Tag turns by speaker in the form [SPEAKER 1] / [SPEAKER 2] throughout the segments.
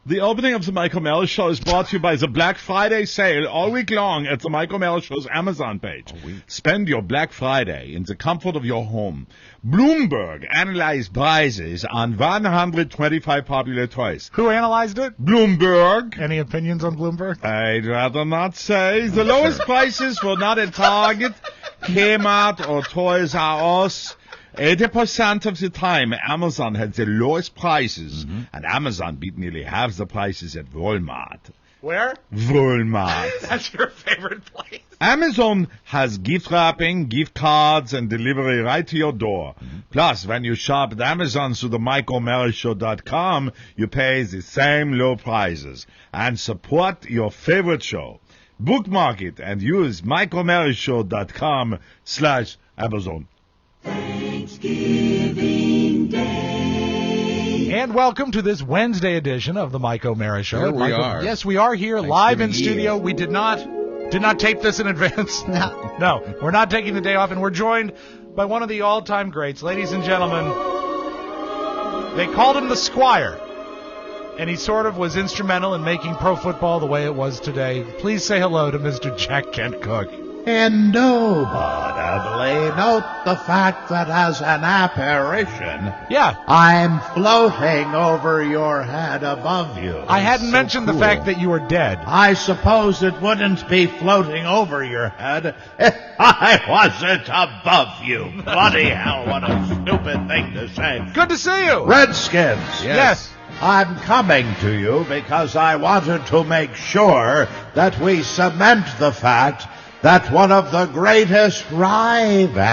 [SPEAKER 1] The opening of the Mike O'Malley Show is brought to you by the Black Friday sale all week long at the Mike O'Malley Show's Amazon page. Spend your Black Friday in the comfort of your home. Bloomberg analyzed prices on 125 popular toys.
[SPEAKER 2] Who analyzed it?
[SPEAKER 1] Bloomberg.
[SPEAKER 2] Any opinions on Bloomberg?
[SPEAKER 1] I'd rather not say. The lowest prices were not at Target, Kmart, or Toys R Us. 80% of the time, Amazon had the lowest prices, and Amazon beat nearly half the prices at Walmart.
[SPEAKER 2] Where?
[SPEAKER 1] Walmart.
[SPEAKER 2] That's your favorite place.
[SPEAKER 1] Amazon has gift wrapping, gift cards, and delivery right to your door. Plus, when you shop at Amazon through the MikeO'MalleyShow.com, you pay the same low prices and support your favorite show. Bookmark it and use MikeO'MalleyShow.com/Amazon.
[SPEAKER 3] Thanksgiving Day.
[SPEAKER 2] And welcome to this Wednesday edition of the Mike O'Malley Show.
[SPEAKER 4] Here we are.
[SPEAKER 2] Yes, we are here live in
[SPEAKER 4] Thanksgiving
[SPEAKER 2] studio.
[SPEAKER 4] Eve.
[SPEAKER 2] We did not tape this in advance. No, we're not taking the day off, and we're joined by one of the all-time greats. Ladies and gentlemen, they called him the Squire, and he sort of was instrumental in making pro football the way it was today. Please say hello to Mr. Jack Kent Cook.
[SPEAKER 5] Indubitably note the fact that as an apparition,
[SPEAKER 2] Yeah,
[SPEAKER 5] I'm floating over your head above you.
[SPEAKER 2] I hadn't
[SPEAKER 5] So
[SPEAKER 2] mentioned the
[SPEAKER 5] cool.
[SPEAKER 2] fact that you were dead.
[SPEAKER 5] I suppose it wouldn't be floating over your head if I wasn't above you. Bloody hell, what a stupid thing to say.
[SPEAKER 2] Good to see you.
[SPEAKER 5] Redskins.
[SPEAKER 2] Yes.
[SPEAKER 5] I'm coming to you because I wanted to make sure that we cement the fact that one of the greatest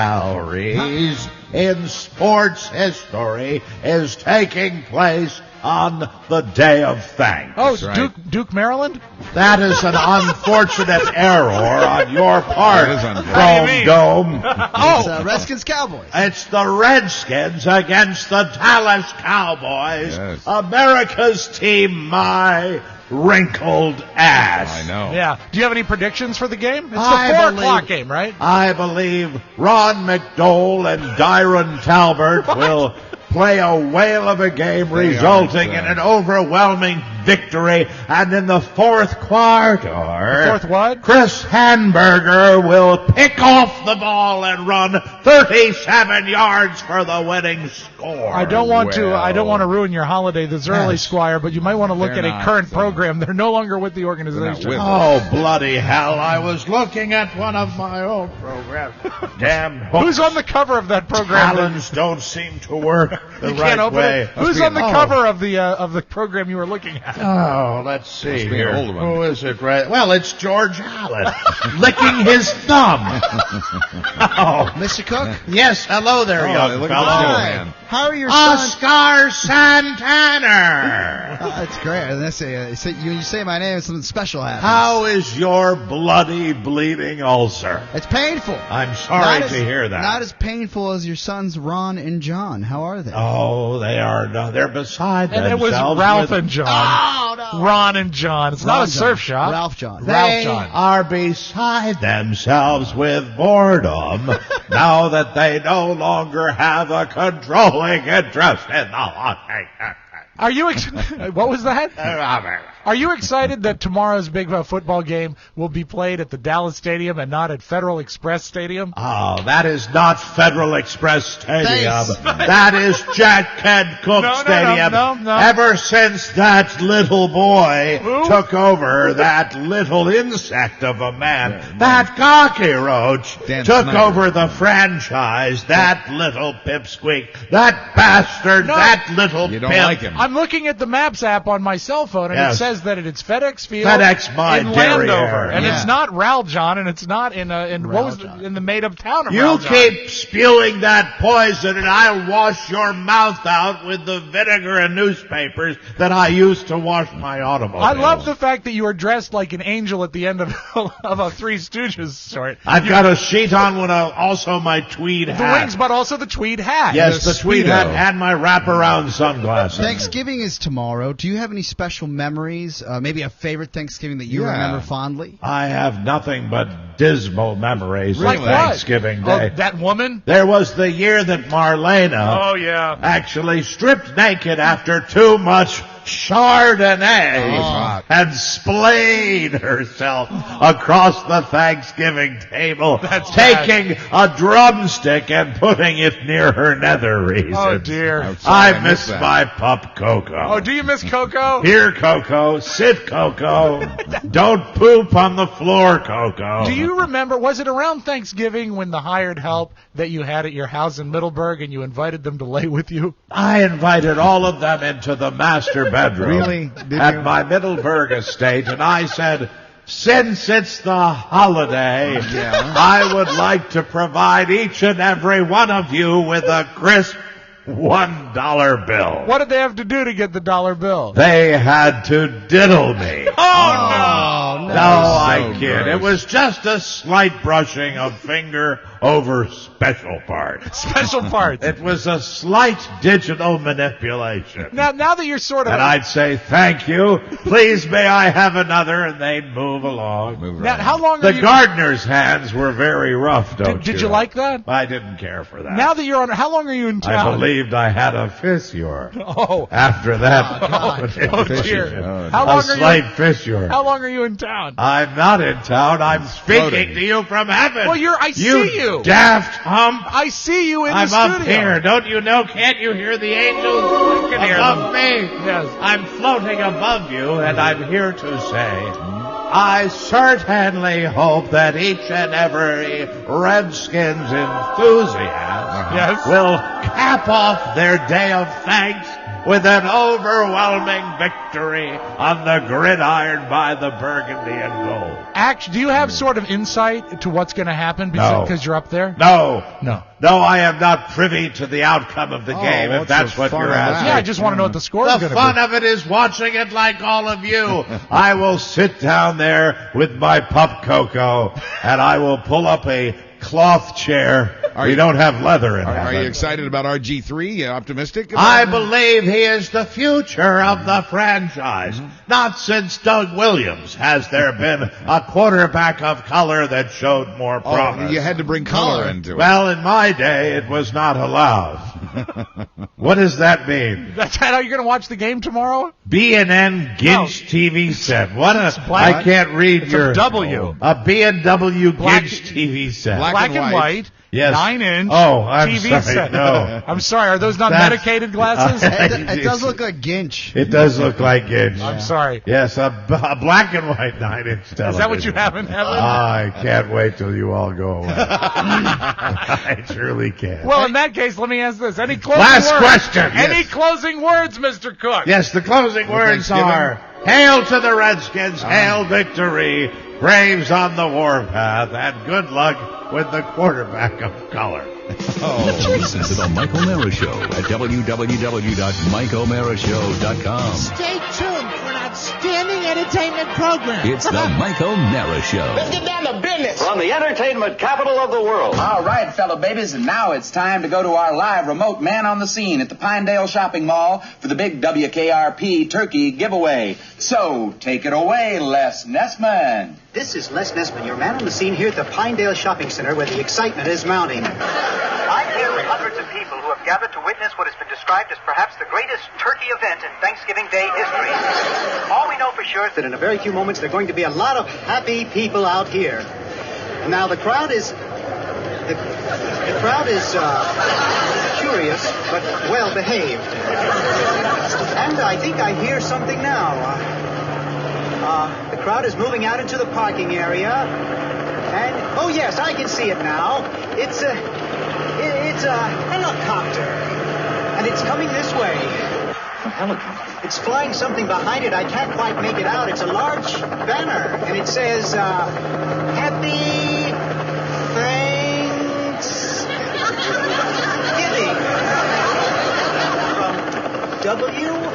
[SPEAKER 5] rivalries in sports history is taking place on the Day of Thanks.
[SPEAKER 2] Oh,
[SPEAKER 4] That's right.
[SPEAKER 2] Duke, Maryland?
[SPEAKER 5] That is an unfortunate error on your part,
[SPEAKER 4] That is unfortunate.
[SPEAKER 2] What do you mean?
[SPEAKER 5] Dome.
[SPEAKER 2] Oh,
[SPEAKER 6] Redskins Cowboys.
[SPEAKER 5] It's the Redskins against the Dallas Cowboys,
[SPEAKER 4] Yes.
[SPEAKER 5] America's team, my wrinkled ass.
[SPEAKER 4] I know.
[SPEAKER 2] yeah. Do you have any predictions for the game? It's the
[SPEAKER 5] I
[SPEAKER 2] 4
[SPEAKER 5] believe-
[SPEAKER 2] o'clock game, right?
[SPEAKER 5] I believe Ron McDole and Dyron Talbert will play a whale of a game, resulting in an overwhelming victory. And in the fourth quarter,
[SPEAKER 2] Fourth what?
[SPEAKER 5] Chris Hamburger will pick off the ball and run 37 yards for the winning score.
[SPEAKER 2] I don't want to ruin your holiday this early,
[SPEAKER 5] Yes.
[SPEAKER 2] Squire, but you might want to look
[SPEAKER 4] They're
[SPEAKER 2] at a
[SPEAKER 4] not,
[SPEAKER 2] current
[SPEAKER 4] so-
[SPEAKER 2] program. They're no longer with the organization.
[SPEAKER 4] with
[SPEAKER 5] Oh, bloody hell. I was looking at one of my old programs. Damn books.
[SPEAKER 2] Who's on the cover of that program?
[SPEAKER 5] Talons don't seem to work the
[SPEAKER 2] You
[SPEAKER 5] right
[SPEAKER 2] can't open
[SPEAKER 5] way.
[SPEAKER 2] it. Who's on the cover of the program you were looking at?
[SPEAKER 5] Oh, let's see
[SPEAKER 4] Must be
[SPEAKER 5] here.
[SPEAKER 4] an old one.
[SPEAKER 5] Who is it? Right? Well, it's George Allen licking his thumb. Oh,
[SPEAKER 6] Mr. Cook?
[SPEAKER 5] yes. Hello there, young
[SPEAKER 4] look at
[SPEAKER 5] fellow.
[SPEAKER 4] this man.
[SPEAKER 6] How are your sons?
[SPEAKER 5] Oscar Santana.
[SPEAKER 6] That's great. And that's when you say my name, something special happens.
[SPEAKER 5] How is your bloody bleeding ulcer?
[SPEAKER 6] It's painful.
[SPEAKER 5] I'm sorry
[SPEAKER 6] Not
[SPEAKER 5] to
[SPEAKER 6] as-
[SPEAKER 5] hear that.
[SPEAKER 6] Not as painful as your sons Ron and John. How are they?
[SPEAKER 5] Oh, they are. No, they're beside
[SPEAKER 2] And it was
[SPEAKER 5] themselves.
[SPEAKER 2] Ralph
[SPEAKER 5] with-
[SPEAKER 2] and John.
[SPEAKER 6] Oh, no.
[SPEAKER 2] Ron and John. It's not
[SPEAKER 6] Ron
[SPEAKER 2] a surf
[SPEAKER 6] John.
[SPEAKER 2] shop.
[SPEAKER 6] Ralph John.
[SPEAKER 5] They
[SPEAKER 2] John.
[SPEAKER 5] are beside themselves with boredom now that they no longer have a controlling interest in the hockey.
[SPEAKER 2] Are you? What was that? Are you excited that tomorrow's big football game will be played at the Dallas Stadium and not at Federal Express Stadium?
[SPEAKER 5] Oh, that is not Federal Express Stadium.
[SPEAKER 6] Thanks.
[SPEAKER 5] That is Jack Kent Cook
[SPEAKER 2] No,
[SPEAKER 5] Stadium.
[SPEAKER 2] no.
[SPEAKER 5] Ever since that little boy
[SPEAKER 2] Who?
[SPEAKER 5] took over, that little insect of a man, that cockroach
[SPEAKER 4] Dan
[SPEAKER 5] took
[SPEAKER 4] Snyder.
[SPEAKER 5] over the franchise, that little pipsqueak, that bastard,
[SPEAKER 2] No.
[SPEAKER 5] that little
[SPEAKER 4] You don't
[SPEAKER 5] pimp.
[SPEAKER 4] like him.
[SPEAKER 2] I'm looking at the Maps app on my cell phone, and
[SPEAKER 5] Yes.
[SPEAKER 2] it says that it's FedEx Field
[SPEAKER 5] FedEx my
[SPEAKER 2] in
[SPEAKER 5] derriere.
[SPEAKER 2] Landover, and
[SPEAKER 6] Yeah.
[SPEAKER 2] it's not Raljohn, and it's not in what was
[SPEAKER 6] Raljohn.
[SPEAKER 2] in the made-up town of
[SPEAKER 5] You
[SPEAKER 2] Raljohn.
[SPEAKER 5] keep spewing that poison, and I'll wash your mouth out with the vinegar and newspapers that I used to wash my automobile.
[SPEAKER 2] I love the fact that you are dressed like an angel at the end of of a Three Stooges story.
[SPEAKER 5] I've got a sheet on with also my tweed
[SPEAKER 2] The
[SPEAKER 5] hat.
[SPEAKER 2] wings, but also the tweed hat.
[SPEAKER 5] Yes, the tweed hat
[SPEAKER 4] Speedo.
[SPEAKER 5] and my wraparound sunglasses.
[SPEAKER 6] Thanksgiving is tomorrow. Do you have any special memories? Maybe a favorite Thanksgiving that you
[SPEAKER 4] Yeah.
[SPEAKER 6] remember fondly?
[SPEAKER 5] I have nothing but dismal memories
[SPEAKER 2] Like
[SPEAKER 5] of
[SPEAKER 2] what?
[SPEAKER 5] Thanksgiving
[SPEAKER 2] Oh,
[SPEAKER 5] Day.
[SPEAKER 2] that woman?
[SPEAKER 5] There was the year that Marlena
[SPEAKER 2] Oh, yeah.
[SPEAKER 5] actually stripped naked after too much Chardonnay and splayed herself across the Thanksgiving table, taking a drumstick and putting it near her nether regions.
[SPEAKER 2] Oh, dear.
[SPEAKER 5] I miss my pup, Coco.
[SPEAKER 2] Oh, do you miss Coco?
[SPEAKER 5] Here, Coco. Sit, Coco. Don't poop on the floor, Coco.
[SPEAKER 2] Do you remember, was it around Thanksgiving when the hired help that you had at your house in Middleburg and you invited them to lay with you?
[SPEAKER 5] I invited all of them into the master bedroom
[SPEAKER 6] Really? Did
[SPEAKER 5] at
[SPEAKER 6] you?
[SPEAKER 5] my Middleburg estate, and I said, since it's the holiday, I would like to provide each and every one of you with a crisp $1 bill.
[SPEAKER 2] What did they have to do to get the dollar bill?
[SPEAKER 5] They had to diddle me.
[SPEAKER 2] Oh,
[SPEAKER 5] No, I kid. It was just a slight brushing of finger over special part.
[SPEAKER 2] no. Special parts.
[SPEAKER 5] It was a slight digital manipulation.
[SPEAKER 2] Now that you're sort of...
[SPEAKER 5] And I'd say, thank you. Please, may I have another? And they'd move along.
[SPEAKER 2] Now, how long are
[SPEAKER 5] The
[SPEAKER 2] you...
[SPEAKER 5] gardener's hands were very rough, don't
[SPEAKER 2] Did you like that?
[SPEAKER 5] I didn't care for that.
[SPEAKER 2] Now that you're on... How long are you in
[SPEAKER 5] I
[SPEAKER 2] town?
[SPEAKER 5] believed I had a fissure.
[SPEAKER 2] Oh.
[SPEAKER 5] After that,
[SPEAKER 2] Oh, dear. How
[SPEAKER 5] a
[SPEAKER 2] long are
[SPEAKER 5] slight
[SPEAKER 2] you...
[SPEAKER 5] fissure.
[SPEAKER 2] How long are you in town?
[SPEAKER 5] I'm not in town. I'm speaking to you from heaven.
[SPEAKER 2] Well, I see you.
[SPEAKER 5] Daft hump.
[SPEAKER 2] I see you in
[SPEAKER 5] I'm
[SPEAKER 2] the
[SPEAKER 5] up
[SPEAKER 2] studio.
[SPEAKER 5] here. Don't you know? Can't you hear the angels
[SPEAKER 2] I can hear
[SPEAKER 5] above
[SPEAKER 2] them.
[SPEAKER 5] me?
[SPEAKER 2] Yes.
[SPEAKER 5] I'm floating above you, and I'm here to say, I certainly hope that each and every Redskins enthusiast will cap off their day of thanks with an overwhelming victory on the gridiron by the burgundy and gold.
[SPEAKER 2] Do you have sort of insight to what's going to happen
[SPEAKER 5] No.
[SPEAKER 2] because you're up there?
[SPEAKER 5] No.
[SPEAKER 2] No.
[SPEAKER 5] No, I am not privy to the outcome of the game, if
[SPEAKER 6] what's
[SPEAKER 5] that's
[SPEAKER 6] the
[SPEAKER 5] what
[SPEAKER 6] fun
[SPEAKER 5] you're
[SPEAKER 6] of that?
[SPEAKER 5] asking.
[SPEAKER 2] Yeah, I just want to know what the score is
[SPEAKER 5] The
[SPEAKER 2] going to
[SPEAKER 5] fun
[SPEAKER 2] be.
[SPEAKER 5] of it is watching it like all of you. I will sit down there with my pup Coco, and I will pull up a cloth chair. We don't have leather in
[SPEAKER 4] Are you
[SPEAKER 5] heaven.
[SPEAKER 4] excited about RG3? You optimistic?
[SPEAKER 5] I believe he is the future of the franchise. Not since Doug Williams has there been a quarterback of color that showed more promise.
[SPEAKER 4] You had to bring color into it.
[SPEAKER 5] Well, in my day, it was not allowed. What does that mean?
[SPEAKER 2] That's how you're going to watch the game tomorrow?
[SPEAKER 5] B&N Ginch TV set. What a...
[SPEAKER 2] black.
[SPEAKER 5] I can't read
[SPEAKER 2] It's
[SPEAKER 5] your...
[SPEAKER 2] a W.
[SPEAKER 5] A B&W
[SPEAKER 2] Black-
[SPEAKER 5] Ginch TV set.
[SPEAKER 2] Black and white.
[SPEAKER 5] Yes.
[SPEAKER 2] 9-inch
[SPEAKER 5] Oh, I'm
[SPEAKER 2] TV
[SPEAKER 5] sorry.
[SPEAKER 2] set.
[SPEAKER 5] No.
[SPEAKER 2] I'm sorry. Are those not
[SPEAKER 5] That's-
[SPEAKER 2] medicated glasses?
[SPEAKER 6] It does look like Ginch.
[SPEAKER 5] It does look like Ginch.
[SPEAKER 2] I'm sorry.
[SPEAKER 5] Yes, a black and white 9-inch television.
[SPEAKER 2] Is that what you have in heaven?
[SPEAKER 5] I can't wait till you all go away. I truly can't.
[SPEAKER 2] Well, in that case, let me ask this. Any closing
[SPEAKER 5] Last
[SPEAKER 2] words?
[SPEAKER 5] question.
[SPEAKER 2] Any
[SPEAKER 5] Yes.
[SPEAKER 2] closing words, Mr. Cook?
[SPEAKER 5] Yes, the closing words
[SPEAKER 4] Thanksgiving.
[SPEAKER 5] are, hail to the Redskins, hail victory, braves on the warpath, and good luck with the quarterback of color.
[SPEAKER 7] Listen to the Mike O'Mara Show at www.mikeomarashow.com.
[SPEAKER 8] Stay tuned for an outstanding entertainment program.
[SPEAKER 7] It's the Mike O'Mara Show.
[SPEAKER 8] Get down to business.
[SPEAKER 9] From the entertainment capital of the world.
[SPEAKER 10] All right, fellow babies, and now it's time to go to our live remote man on the scene at the Pinedale Shopping Mall for the big WKRP turkey giveaway. So, take it away, Les Nessman.
[SPEAKER 11] This is Les Nessman, your man on the scene here at the Pinedale Shopping Center where the excitement is mounting.
[SPEAKER 12] I'm here with hundreds of people who have gathered to witness what has been described as perhaps the greatest turkey event in Thanksgiving Day history. All we know for sure is
[SPEAKER 11] That in a very few moments there are going to be a lot of happy people out here. Now the crowd is curious but well behaved. And I think I hear something now. The crowd is moving out into the parking area. And oh yes, I can see it now. It's a helicopter. And it's coming this way.
[SPEAKER 9] A helicopter.
[SPEAKER 11] It's flying something behind it. I can't quite make it out. It's a large banner, and it says, Happy Thanksgiving. From
[SPEAKER 12] WKRP.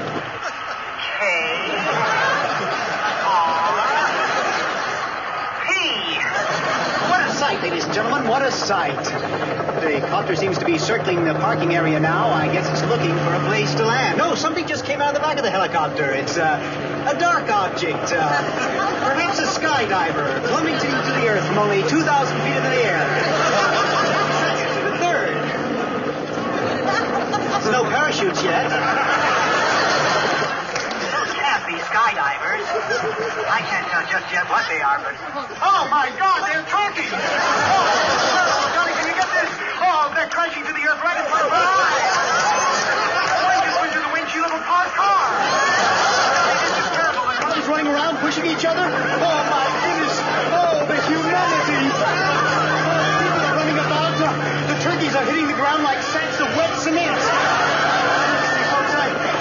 [SPEAKER 11] What a sight, ladies and gentlemen. What a sight. The copter seems to be circling the parking area now. I guess it's looking for a place to land. No, something just came out of the back of the helicopter. It's a dark object. Perhaps a skydiver plummeting to the earth from only 2,000 feet into the air. The third. There's no parachutes yet.
[SPEAKER 12] yet what they are, but... Oh, my God, they're turkeys! Oh, Johnny, can you get this? Oh, they're crashing to the earth right in front of our eyes! One just went through the windshield of a parked car! This is terrible. The
[SPEAKER 11] Brothers running around, pushing each other? Oh, my goodness! Oh, the humanity! People are running about. The turkeys are hitting the ground like sacks of wet cement.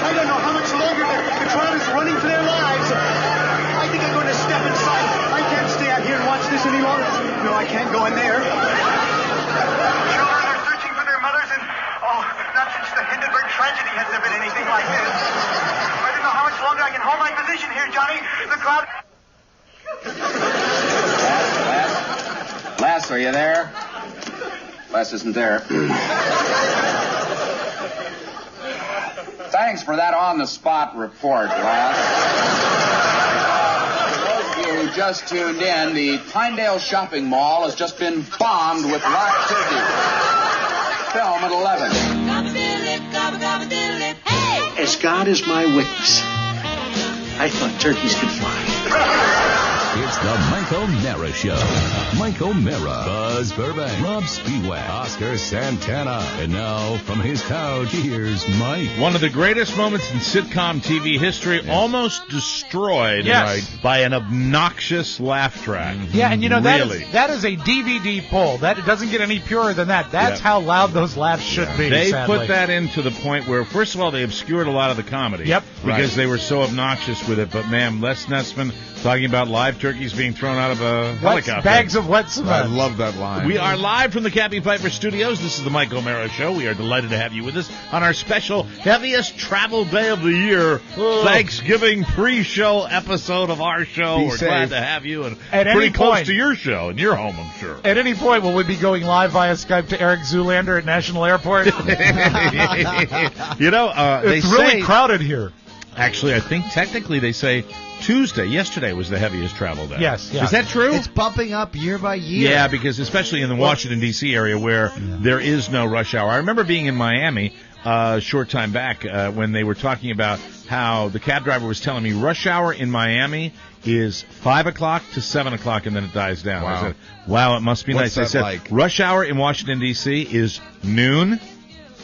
[SPEAKER 11] I don't know how much longer the crowd is running for their lives. I think I'm going to step inside. I can't stay out here and watch this any longer. No, I can't go in there.
[SPEAKER 12] Children are searching for their mothers, and, not since the Hindenburg tragedy has there been anything like this. I don't know how much longer I can hold my position here, Johnny. The crowd...
[SPEAKER 10] Les, are you there? Les isn't there. Thanks for that on-the-spot report, Les. For those of you who just tuned in, the Pinedale Shopping Mall has just been bombed with live turkey. Film at 11.
[SPEAKER 11] Hey! As God is my witness, I thought turkeys could fly.
[SPEAKER 7] It's the Mike O'Meara Show. Mike O'Meara, Buzz Burbank, Rob Speedway, Oscar Santana. And now, from his couch, here's Mike.
[SPEAKER 1] One of the greatest moments in sitcom TV history, almost destroyed by an obnoxious laugh track.
[SPEAKER 2] Yeah, and you know, that
[SPEAKER 1] really.
[SPEAKER 2] that is a DVD pull. That it doesn't get any purer than that. That's how loud those laughs should be.
[SPEAKER 1] They
[SPEAKER 2] sadly.
[SPEAKER 1] put that in to the point where, first of all, they obscured a lot of the comedy.
[SPEAKER 2] Yep.
[SPEAKER 1] Because they were so obnoxious with it. But, man, Les Nessman talking about live turkeys being thrown out of a helicopter.
[SPEAKER 2] Bags of wet cement.
[SPEAKER 4] I love that line.
[SPEAKER 1] We are live from the Cappy Piper Studios. This is the Mike O'Meara Show. We are delighted to have you with us on our special heaviest travel day of the year, Thanksgiving pre-show episode of our show. We're glad to have you, and pretty close to your show and your home, I'm sure.
[SPEAKER 2] At any point, will we be going live via Skype to Eric Zoolander at National Airport?
[SPEAKER 1] You know,
[SPEAKER 2] it's really crowded here.
[SPEAKER 1] Actually, I think technically they say yesterday was the heaviest travel day.
[SPEAKER 2] Yes, yeah.
[SPEAKER 1] Is that true?
[SPEAKER 6] It's bumping up year by year.
[SPEAKER 1] Yeah, because especially in the Washington, D.C. area where there is no rush hour. I remember being in Miami a short time back when they were talking about how the cab driver was telling me rush hour in Miami is 5 o'clock to 7 o'clock, and then it dies down.
[SPEAKER 4] Wow.
[SPEAKER 1] I said, wow, it must be
[SPEAKER 4] What's
[SPEAKER 1] nice.
[SPEAKER 4] that
[SPEAKER 1] I said,
[SPEAKER 4] like?
[SPEAKER 1] rush hour in Washington, D.C. is noon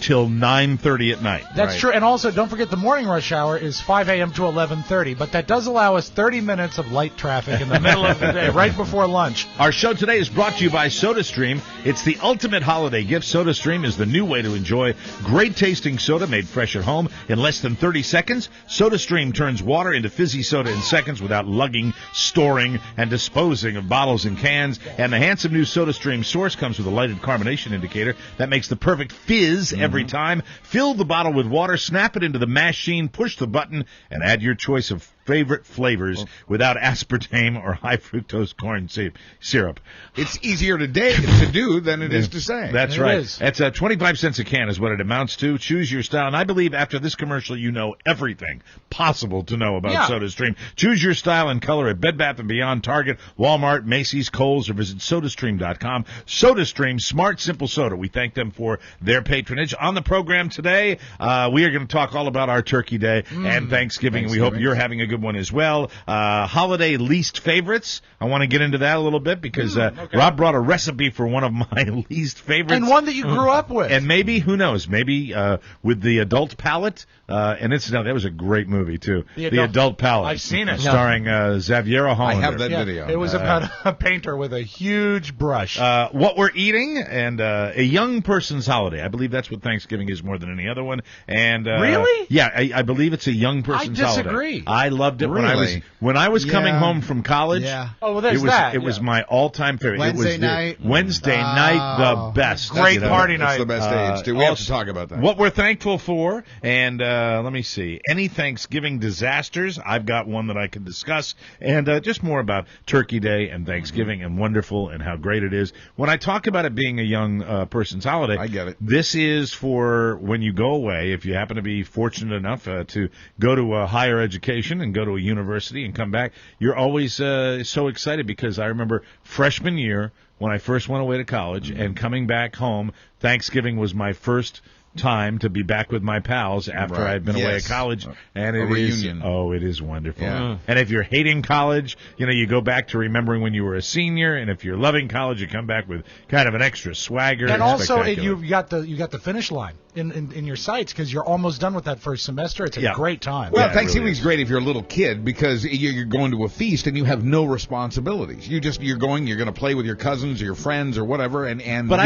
[SPEAKER 1] till 9:30 at night.
[SPEAKER 2] That's true. And also, don't forget the morning rush hour is 5 a.m. to 11:30, but that does allow us 30 minutes of light traffic in the middle of the day, right before lunch.
[SPEAKER 1] Our show today is brought to you by SodaStream. It's the ultimate holiday gift. SodaStream is the new way to enjoy great-tasting soda made fresh at home in less than 30 seconds. SodaStream turns water into fizzy soda in seconds without lugging, storing, and disposing of bottles and cans. And the handsome new SodaStream source comes with a lighted carbonation indicator that makes the perfect fizz every time. Fill the bottle with water, snap it into the machine, push the button, and add your choice of favorite flavors without aspartame or high fructose corn syrup.
[SPEAKER 4] It's easier to do than it is to say.
[SPEAKER 1] That's
[SPEAKER 2] It
[SPEAKER 1] right.
[SPEAKER 2] is.
[SPEAKER 1] It's 25 cents a can is what it amounts to. Choose your style. And I believe after this commercial, you know everything possible to know about SodaStream. Choose your style and color at Bed Bath & Beyond, Target, Walmart, Macy's, Kohl's, or visit SodaStream.com. SodaStream, smart, simple soda. We thank them for their patronage. On the program today, we are going to talk all about our Turkey Day and Thanksgiving. We hope you're having a good one as well. Holiday least favorites. I want to get into that a little bit because Rob brought a recipe for one of my least favorites.
[SPEAKER 2] And one that you grew up with.
[SPEAKER 1] And maybe, who knows, maybe with the adult palate. And incidentally, that was a great movie, too. The Adult Palate.
[SPEAKER 2] I've seen it.
[SPEAKER 1] Starring Xaviera Hollander.
[SPEAKER 4] I have that video.
[SPEAKER 2] It was about a painter with a huge brush.
[SPEAKER 1] What we're eating and a young person's holiday. I believe that's what Thanksgiving is more than any other one. And
[SPEAKER 2] Really?
[SPEAKER 1] Yeah, I believe it's a young person's holiday.
[SPEAKER 2] disagree.
[SPEAKER 1] I loved it
[SPEAKER 4] Really?
[SPEAKER 1] when I was coming home from college.
[SPEAKER 6] Yeah.
[SPEAKER 2] Oh, well, there's
[SPEAKER 1] It was my all-time favorite.
[SPEAKER 6] Wednesday
[SPEAKER 1] it was
[SPEAKER 6] night.
[SPEAKER 1] Wednesday night, the best.
[SPEAKER 2] Great party
[SPEAKER 4] That's
[SPEAKER 2] night.
[SPEAKER 4] the best age, too. We have to talk about that.
[SPEAKER 1] What we're thankful for, and let me see, any Thanksgiving disasters, I've got one that I can discuss, and just more about Turkey Day and Thanksgiving and wonderful and how great it is. When I talk about it being a young person's holiday,
[SPEAKER 4] I get it.
[SPEAKER 1] This is for when you go away, if you happen to be fortunate enough to go to a higher education and go to a university and come back, you're always so excited because I remember freshman year when I first went away to college and coming back home, Thanksgiving was my first time to be back with my pals after
[SPEAKER 4] Right.
[SPEAKER 1] I'd been away at college, and it is it is wonderful.
[SPEAKER 4] Yeah.
[SPEAKER 1] And if you're hating college, you go back to remembering when you were a senior, and if you're loving college, you come back with kind of an extra swagger.
[SPEAKER 2] And
[SPEAKER 1] It's
[SPEAKER 2] also,
[SPEAKER 1] spectacular.
[SPEAKER 2] you got the finish line in your sights because you're almost done with that first semester. It's a great time.
[SPEAKER 4] Well,
[SPEAKER 1] Yeah,
[SPEAKER 4] Thanksgiving's
[SPEAKER 1] really
[SPEAKER 4] great if you're a little kid because you're going to a feast and you have no responsibilities. You're going to play with your cousins or your friends or whatever, and
[SPEAKER 1] But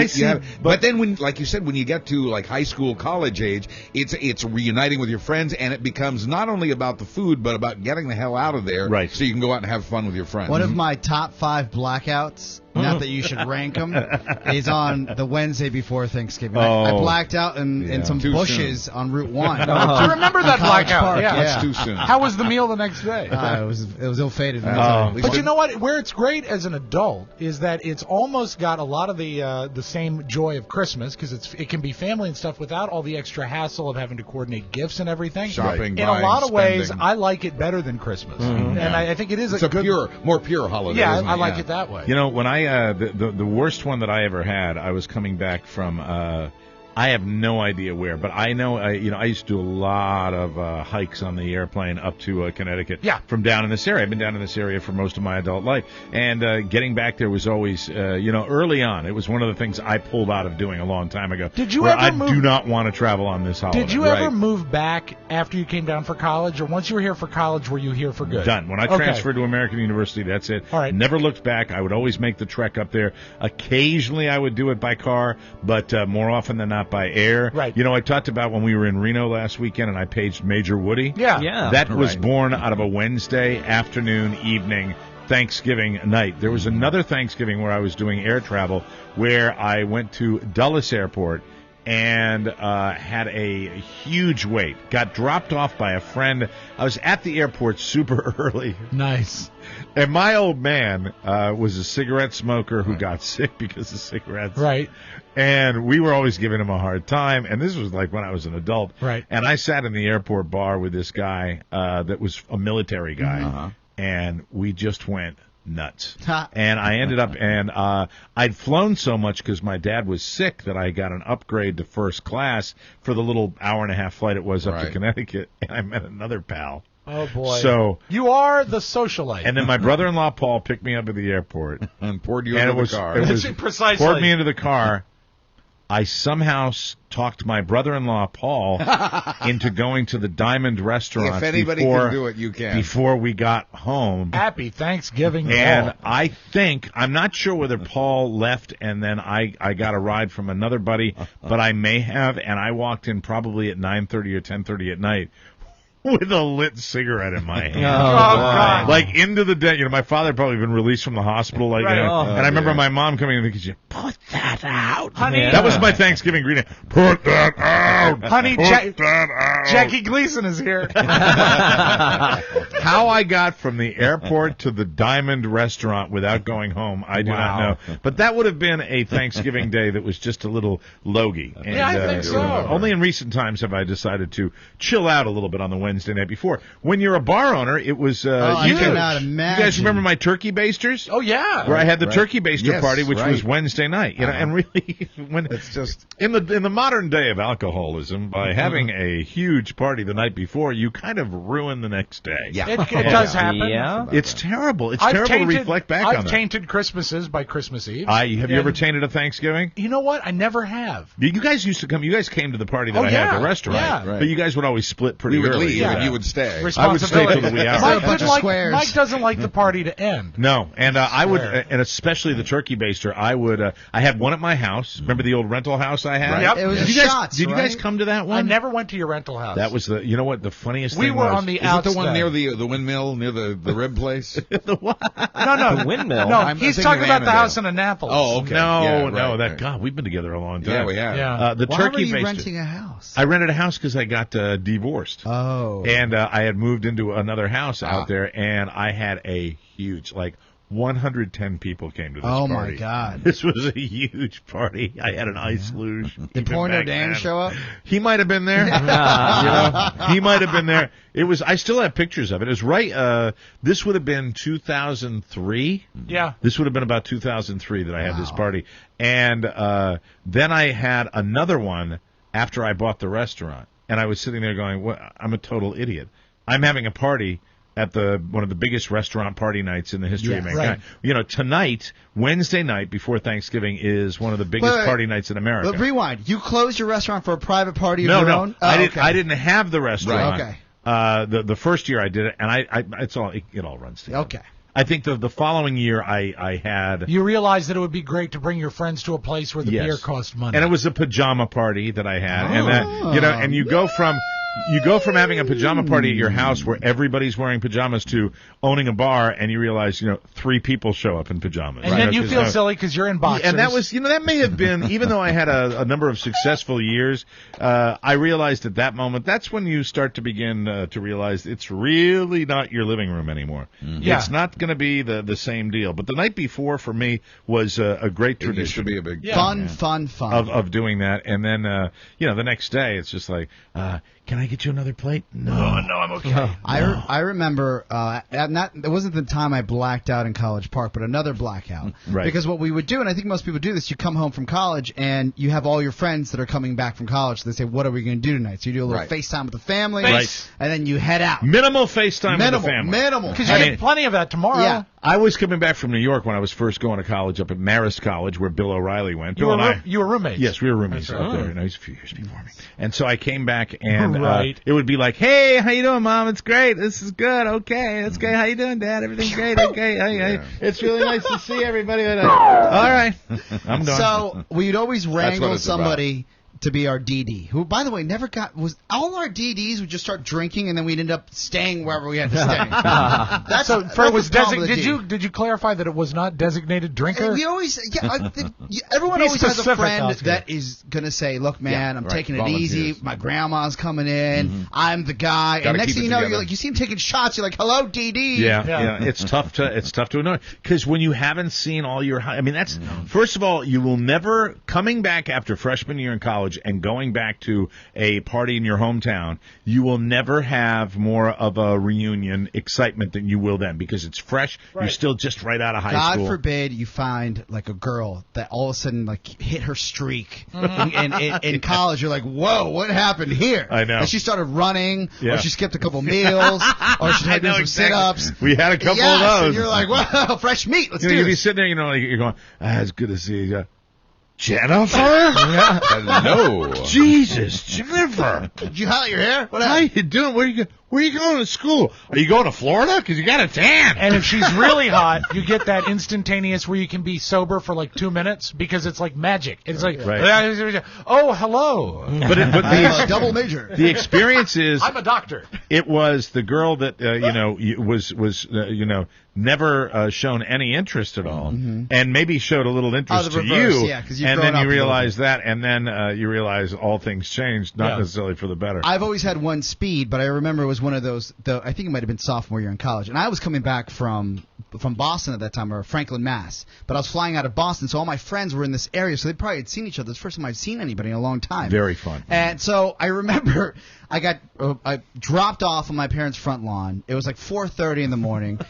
[SPEAKER 4] but then when, like you said, when you get to like high school, college age, it's reuniting with your friends, and it becomes not only about the food but about getting the hell out of there,
[SPEAKER 1] Right.
[SPEAKER 4] So you can go out and have fun with your friends.
[SPEAKER 6] One of my top 5 blackouts, not that you should rank them, is on the Wednesday before Thanksgiving. I blacked out in some
[SPEAKER 4] Too
[SPEAKER 6] bushes on Route 1.
[SPEAKER 2] I remember that
[SPEAKER 6] College
[SPEAKER 2] blackout.
[SPEAKER 6] Park,
[SPEAKER 2] Yeah.
[SPEAKER 4] That's too soon.
[SPEAKER 2] How was the meal the next day?
[SPEAKER 6] It was ill-fated.
[SPEAKER 2] But you know what? Where it's great as an adult is that it's almost got a lot of the same joy of Christmas because it can be family and stuff without all the extra hassle of having to coordinate gifts and everything.
[SPEAKER 4] Shopping,
[SPEAKER 2] in a lot of
[SPEAKER 4] buying,
[SPEAKER 2] ways,
[SPEAKER 4] spending.
[SPEAKER 2] I like it better than Christmas, and I think it is
[SPEAKER 4] It's
[SPEAKER 2] a
[SPEAKER 4] a
[SPEAKER 2] good,
[SPEAKER 4] more pure holiday.
[SPEAKER 2] Yeah,
[SPEAKER 4] isn't
[SPEAKER 2] I
[SPEAKER 4] it?
[SPEAKER 2] like it that way.
[SPEAKER 1] When I the worst one that I ever had, I was coming back from I have no idea where, but I know I used to do a lot of hikes on the airplane up to Connecticut.
[SPEAKER 2] Yeah.
[SPEAKER 1] From down in this area, I've been down in this area for most of my adult life, and getting back there was always early on. It was one of the things I pulled out of doing a long time ago.
[SPEAKER 2] Did you
[SPEAKER 1] where
[SPEAKER 2] ever
[SPEAKER 1] I
[SPEAKER 2] move-
[SPEAKER 1] do not want to travel on this holiday.
[SPEAKER 2] Did you ever move back after you came down for college, or once you were here for college, were you here for good?
[SPEAKER 1] Done. When I transferred to American University, that's it.
[SPEAKER 2] All right.
[SPEAKER 1] Never looked back. I would always make the trek up there. Occasionally, I would do it by car, but more often than not by air.
[SPEAKER 2] Right.
[SPEAKER 1] I talked about when we were in Reno last weekend and I paged Major Woody.
[SPEAKER 2] Yeah.
[SPEAKER 1] That was born out of a Wednesday afternoon, evening, Thanksgiving night. There was another Thanksgiving where I was doing air travel where I went to Dulles Airport and had a huge wait. Got dropped off by a friend. I was at the airport super early.
[SPEAKER 2] Nice.
[SPEAKER 1] And my old man was a cigarette smoker who got sick because of cigarettes.
[SPEAKER 2] Right.
[SPEAKER 1] And we were always giving him a hard time. And this was like when I was an adult.
[SPEAKER 2] Right.
[SPEAKER 1] And I sat in the airport bar with this guy that was a military guy. And we just went nuts. And I ended up, and I'd flown so much because my dad was sick that I got an upgrade to first class for the little hour-and-a-half flight it was up to Connecticut. And I met another pal.
[SPEAKER 2] Oh, boy.
[SPEAKER 1] So
[SPEAKER 2] you are the socialite.
[SPEAKER 1] And then my brother-in-law, Paul, picked me up at the airport.
[SPEAKER 4] And poured you into the car.
[SPEAKER 1] It was
[SPEAKER 2] Precisely.
[SPEAKER 1] poured me into the car. I somehow talked my brother-in-law, Paul, into going to the Diamond restaurant
[SPEAKER 4] If anybody can do it, you can.
[SPEAKER 1] Before we got home.
[SPEAKER 2] Happy Thanksgiving,
[SPEAKER 1] And
[SPEAKER 2] Paul.
[SPEAKER 1] I think, I'm not sure whether Paul left and then I got a ride from another buddy, but I may have, and I walked in probably at 9:30 or 10:30 at night with a lit cigarette in my hand.
[SPEAKER 2] God.
[SPEAKER 1] Like into the day. My father had probably been released from the hospital. Like,
[SPEAKER 2] Right.
[SPEAKER 1] and I remember my mom coming in and thinking, put that out.
[SPEAKER 2] Honey.
[SPEAKER 1] That was my Thanksgiving greeting. Put that out.
[SPEAKER 2] Honey,
[SPEAKER 1] Put that out.
[SPEAKER 2] Jackie Gleason is here.
[SPEAKER 1] How I got from the airport to the Diamond restaurant without going home, I do not know. But that would have been a Thanksgiving day that was just a little logy. And,
[SPEAKER 2] Yeah, I think so.
[SPEAKER 1] Only in recent times have I decided to chill out a little bit on the Wednesday night before. When you're a bar owner, it was
[SPEAKER 6] I
[SPEAKER 1] you
[SPEAKER 6] cannot
[SPEAKER 1] guys
[SPEAKER 6] imagine.
[SPEAKER 1] remember my turkey basters?
[SPEAKER 2] Oh, yeah.
[SPEAKER 1] Where I had the turkey baster
[SPEAKER 4] Yes,
[SPEAKER 1] party, which
[SPEAKER 4] right.
[SPEAKER 1] was Wednesday night. And really, when
[SPEAKER 4] It's just
[SPEAKER 1] in the modern day of alcoholism, by having a huge party the night before, you kind of ruin the next day.
[SPEAKER 4] Yeah.
[SPEAKER 2] It does happen.
[SPEAKER 13] Yeah.
[SPEAKER 1] It's terrible. It's terrible to reflect back on
[SPEAKER 2] I've
[SPEAKER 1] that.
[SPEAKER 2] tainted Christmases by Christmas Eve.
[SPEAKER 1] Have you ever
[SPEAKER 2] And-
[SPEAKER 1] tainted a Thanksgiving?
[SPEAKER 2] You know what? I never have.
[SPEAKER 1] You guys used to come. You guys came to the party that I had at the restaurant,
[SPEAKER 2] yeah.
[SPEAKER 1] but you guys would always split pretty
[SPEAKER 4] we would
[SPEAKER 1] early.
[SPEAKER 4] leave
[SPEAKER 2] Yeah.
[SPEAKER 4] and you would stay.
[SPEAKER 1] I would stay till the wee hours.
[SPEAKER 6] Mike- bunch of squares.
[SPEAKER 2] Mike doesn't like the party to end.
[SPEAKER 1] No, and I would,
[SPEAKER 2] Swear.
[SPEAKER 1] and especially the turkey baster. I would. I had one at my house. Remember the old rental house I had?
[SPEAKER 2] Right. Yep.
[SPEAKER 6] It was
[SPEAKER 1] Did
[SPEAKER 6] a
[SPEAKER 1] you guys,
[SPEAKER 6] shots,
[SPEAKER 1] did you guys
[SPEAKER 6] right?
[SPEAKER 1] come to that one?
[SPEAKER 2] I never went to your rental house.
[SPEAKER 1] That was the. You know what? The funniest
[SPEAKER 2] We
[SPEAKER 1] thing
[SPEAKER 2] were
[SPEAKER 1] was.
[SPEAKER 2] on the
[SPEAKER 4] Is it
[SPEAKER 2] outside.
[SPEAKER 4] the one near the windmill, near the rib place?
[SPEAKER 1] the what?
[SPEAKER 2] No.
[SPEAKER 13] The windmill?
[SPEAKER 2] No,
[SPEAKER 4] I'm
[SPEAKER 2] he's
[SPEAKER 4] thinking
[SPEAKER 2] talking
[SPEAKER 4] of
[SPEAKER 2] about the
[SPEAKER 4] Annandale.
[SPEAKER 2] house in Annapolis.
[SPEAKER 4] Oh, okay.
[SPEAKER 1] No,
[SPEAKER 4] Yeah,
[SPEAKER 1] no.
[SPEAKER 4] right,
[SPEAKER 1] That
[SPEAKER 4] right.
[SPEAKER 1] God, we've been together a long time.
[SPEAKER 4] Yeah, we have.
[SPEAKER 2] Yeah.
[SPEAKER 1] The
[SPEAKER 6] Why
[SPEAKER 1] turkey
[SPEAKER 6] were you
[SPEAKER 1] baster.
[SPEAKER 6] renting a house?
[SPEAKER 1] I rented a house because I got divorced.
[SPEAKER 6] Oh.
[SPEAKER 1] And I had moved into another house out there, and I had a huge, 110 people came to this
[SPEAKER 6] Oh,
[SPEAKER 1] party.
[SPEAKER 6] my God.
[SPEAKER 1] This was a huge party. I had an ice luge.
[SPEAKER 6] Did
[SPEAKER 1] even
[SPEAKER 6] Porno
[SPEAKER 1] back
[SPEAKER 6] Dan
[SPEAKER 1] then.
[SPEAKER 6] show up?
[SPEAKER 1] He might have been there. He might have been there. It was. I still have pictures of it. It was right. This would have been 2003.
[SPEAKER 2] Yeah.
[SPEAKER 1] This would have been about 2003 that I had this party. And then I had another one after I bought the restaurant, and I was sitting there going, "What? I'm a total idiot. I'm having a party at one of the biggest restaurant party nights in the history of mankind. Right. Tonight, Wednesday night before Thanksgiving, is one of the biggest party nights in America.
[SPEAKER 6] But rewind. You closed your restaurant for a private party of your own?
[SPEAKER 1] No, I didn't have the restaurant.
[SPEAKER 6] Right.
[SPEAKER 1] Okay. The first year I did it, and it all runs together.
[SPEAKER 6] Okay.
[SPEAKER 1] I think the following year I had...
[SPEAKER 2] You realized that it would be great to bring your friends to a place where the beer cost money.
[SPEAKER 1] And it was a pajama party that I had. And that, and you go from having a pajama party at your house where everybody's wearing pajamas to owning a bar, and you realize, 3 people show up in pajamas.
[SPEAKER 2] And then you feel silly because you're in boxers.
[SPEAKER 1] And that was, that may have been, even though I had a number of successful years, I realized at that moment, that's when you start to begin to realize it's really not your living room anymore. Mm-hmm. Yeah. It's not going to be the same deal. But the night before, for me, was a great tradition. It used
[SPEAKER 4] to be a big
[SPEAKER 6] fun
[SPEAKER 1] of doing that. And then, the next day, it's just like, can I get you another plate? No, I'm okay.
[SPEAKER 6] I remember, it wasn't the time I blacked out in College Park, but another blackout.
[SPEAKER 1] Right.
[SPEAKER 6] Because what we would do, and I think most people do this, you come home from college and you have all your friends that are coming back from college. So they say, what are we going to do tonight? So you do a little FaceTime with the family, and then you head out.
[SPEAKER 1] Minimal FaceTime with the family.
[SPEAKER 6] Minimal.
[SPEAKER 2] Because you get plenty of that tomorrow.
[SPEAKER 6] Yeah.
[SPEAKER 1] I was coming back from New York when I was first going to college up at Marist College, where Bill O'Reilly went.
[SPEAKER 2] You were roommates?
[SPEAKER 1] Yes, we were roommates up there. No, he's a few years before me. And so I came back, and it would be like, hey, how you doing, Mom? It's great. This is good. Okay, that's great. How you doing, Dad? Everything's great. Okay. Hey. It's really nice to see everybody. All right. I'm done.
[SPEAKER 6] So we'd always wrangle somebody to be our DD, who, by the way, all our DDs would just start drinking, and then we'd end up staying wherever we had to stay.
[SPEAKER 2] Did you clarify that it was not designated drinker?
[SPEAKER 6] We always, everyone always has a friend that is gonna say, "Look, man, I'm taking it easy. My grandma's coming in. Mm-hmm. I'm the guy." And next thing you know, you see him taking shots. You're like, "Hello, DD."
[SPEAKER 1] Yeah. It's tough to annoy, because when you haven't seen all your, that's first of all, you will never, coming back after freshman year in college and going back to a party in your hometown, you will never have more of a reunion excitement than you will then, because it's fresh. Right. You're still just right out of high school.
[SPEAKER 6] God forbid you find like a girl that all of a sudden hit her streak in college. You're like, whoa, what happened here?
[SPEAKER 1] I know.
[SPEAKER 6] And she started running, or she skipped a couple meals, or she had to do some sit-ups.
[SPEAKER 1] We had a couple of those.
[SPEAKER 6] And you're like, whoa, fresh meat. Let's do this.
[SPEAKER 1] You'd be sitting there, you're going, it's good to see you. Jennifer? Hello. Jesus, Jennifer.
[SPEAKER 6] Did you highlight your hair?
[SPEAKER 1] How you doing? Where are you going to school? Are you going to Florida? Because you got a tan.
[SPEAKER 2] And if she's really hot, you get that instantaneous where you can be sober for like 2 minutes, because it's like magic. It's like, oh, hello.
[SPEAKER 6] But the double major.
[SPEAKER 1] The experience is,
[SPEAKER 2] I'm a doctor.
[SPEAKER 1] It was the girl that was never shown any interest at all, and maybe showed a little interest to you.
[SPEAKER 6] Yeah,
[SPEAKER 1] and then you realize that, and then you realize all things changed, not necessarily for the better.
[SPEAKER 6] I've always had one speed, but I remember it was one of those, I think it might have been sophomore year in college, and I was coming back from Boston at that time, or Franklin, Mass. But I was flying out of Boston, so all my friends were in this area, so they probably had seen each other. It's the first time I've seen anybody in a long time.
[SPEAKER 1] Very fun.
[SPEAKER 6] And so I remember I dropped off on my parents' front lawn. It was like 4:30 in the morning.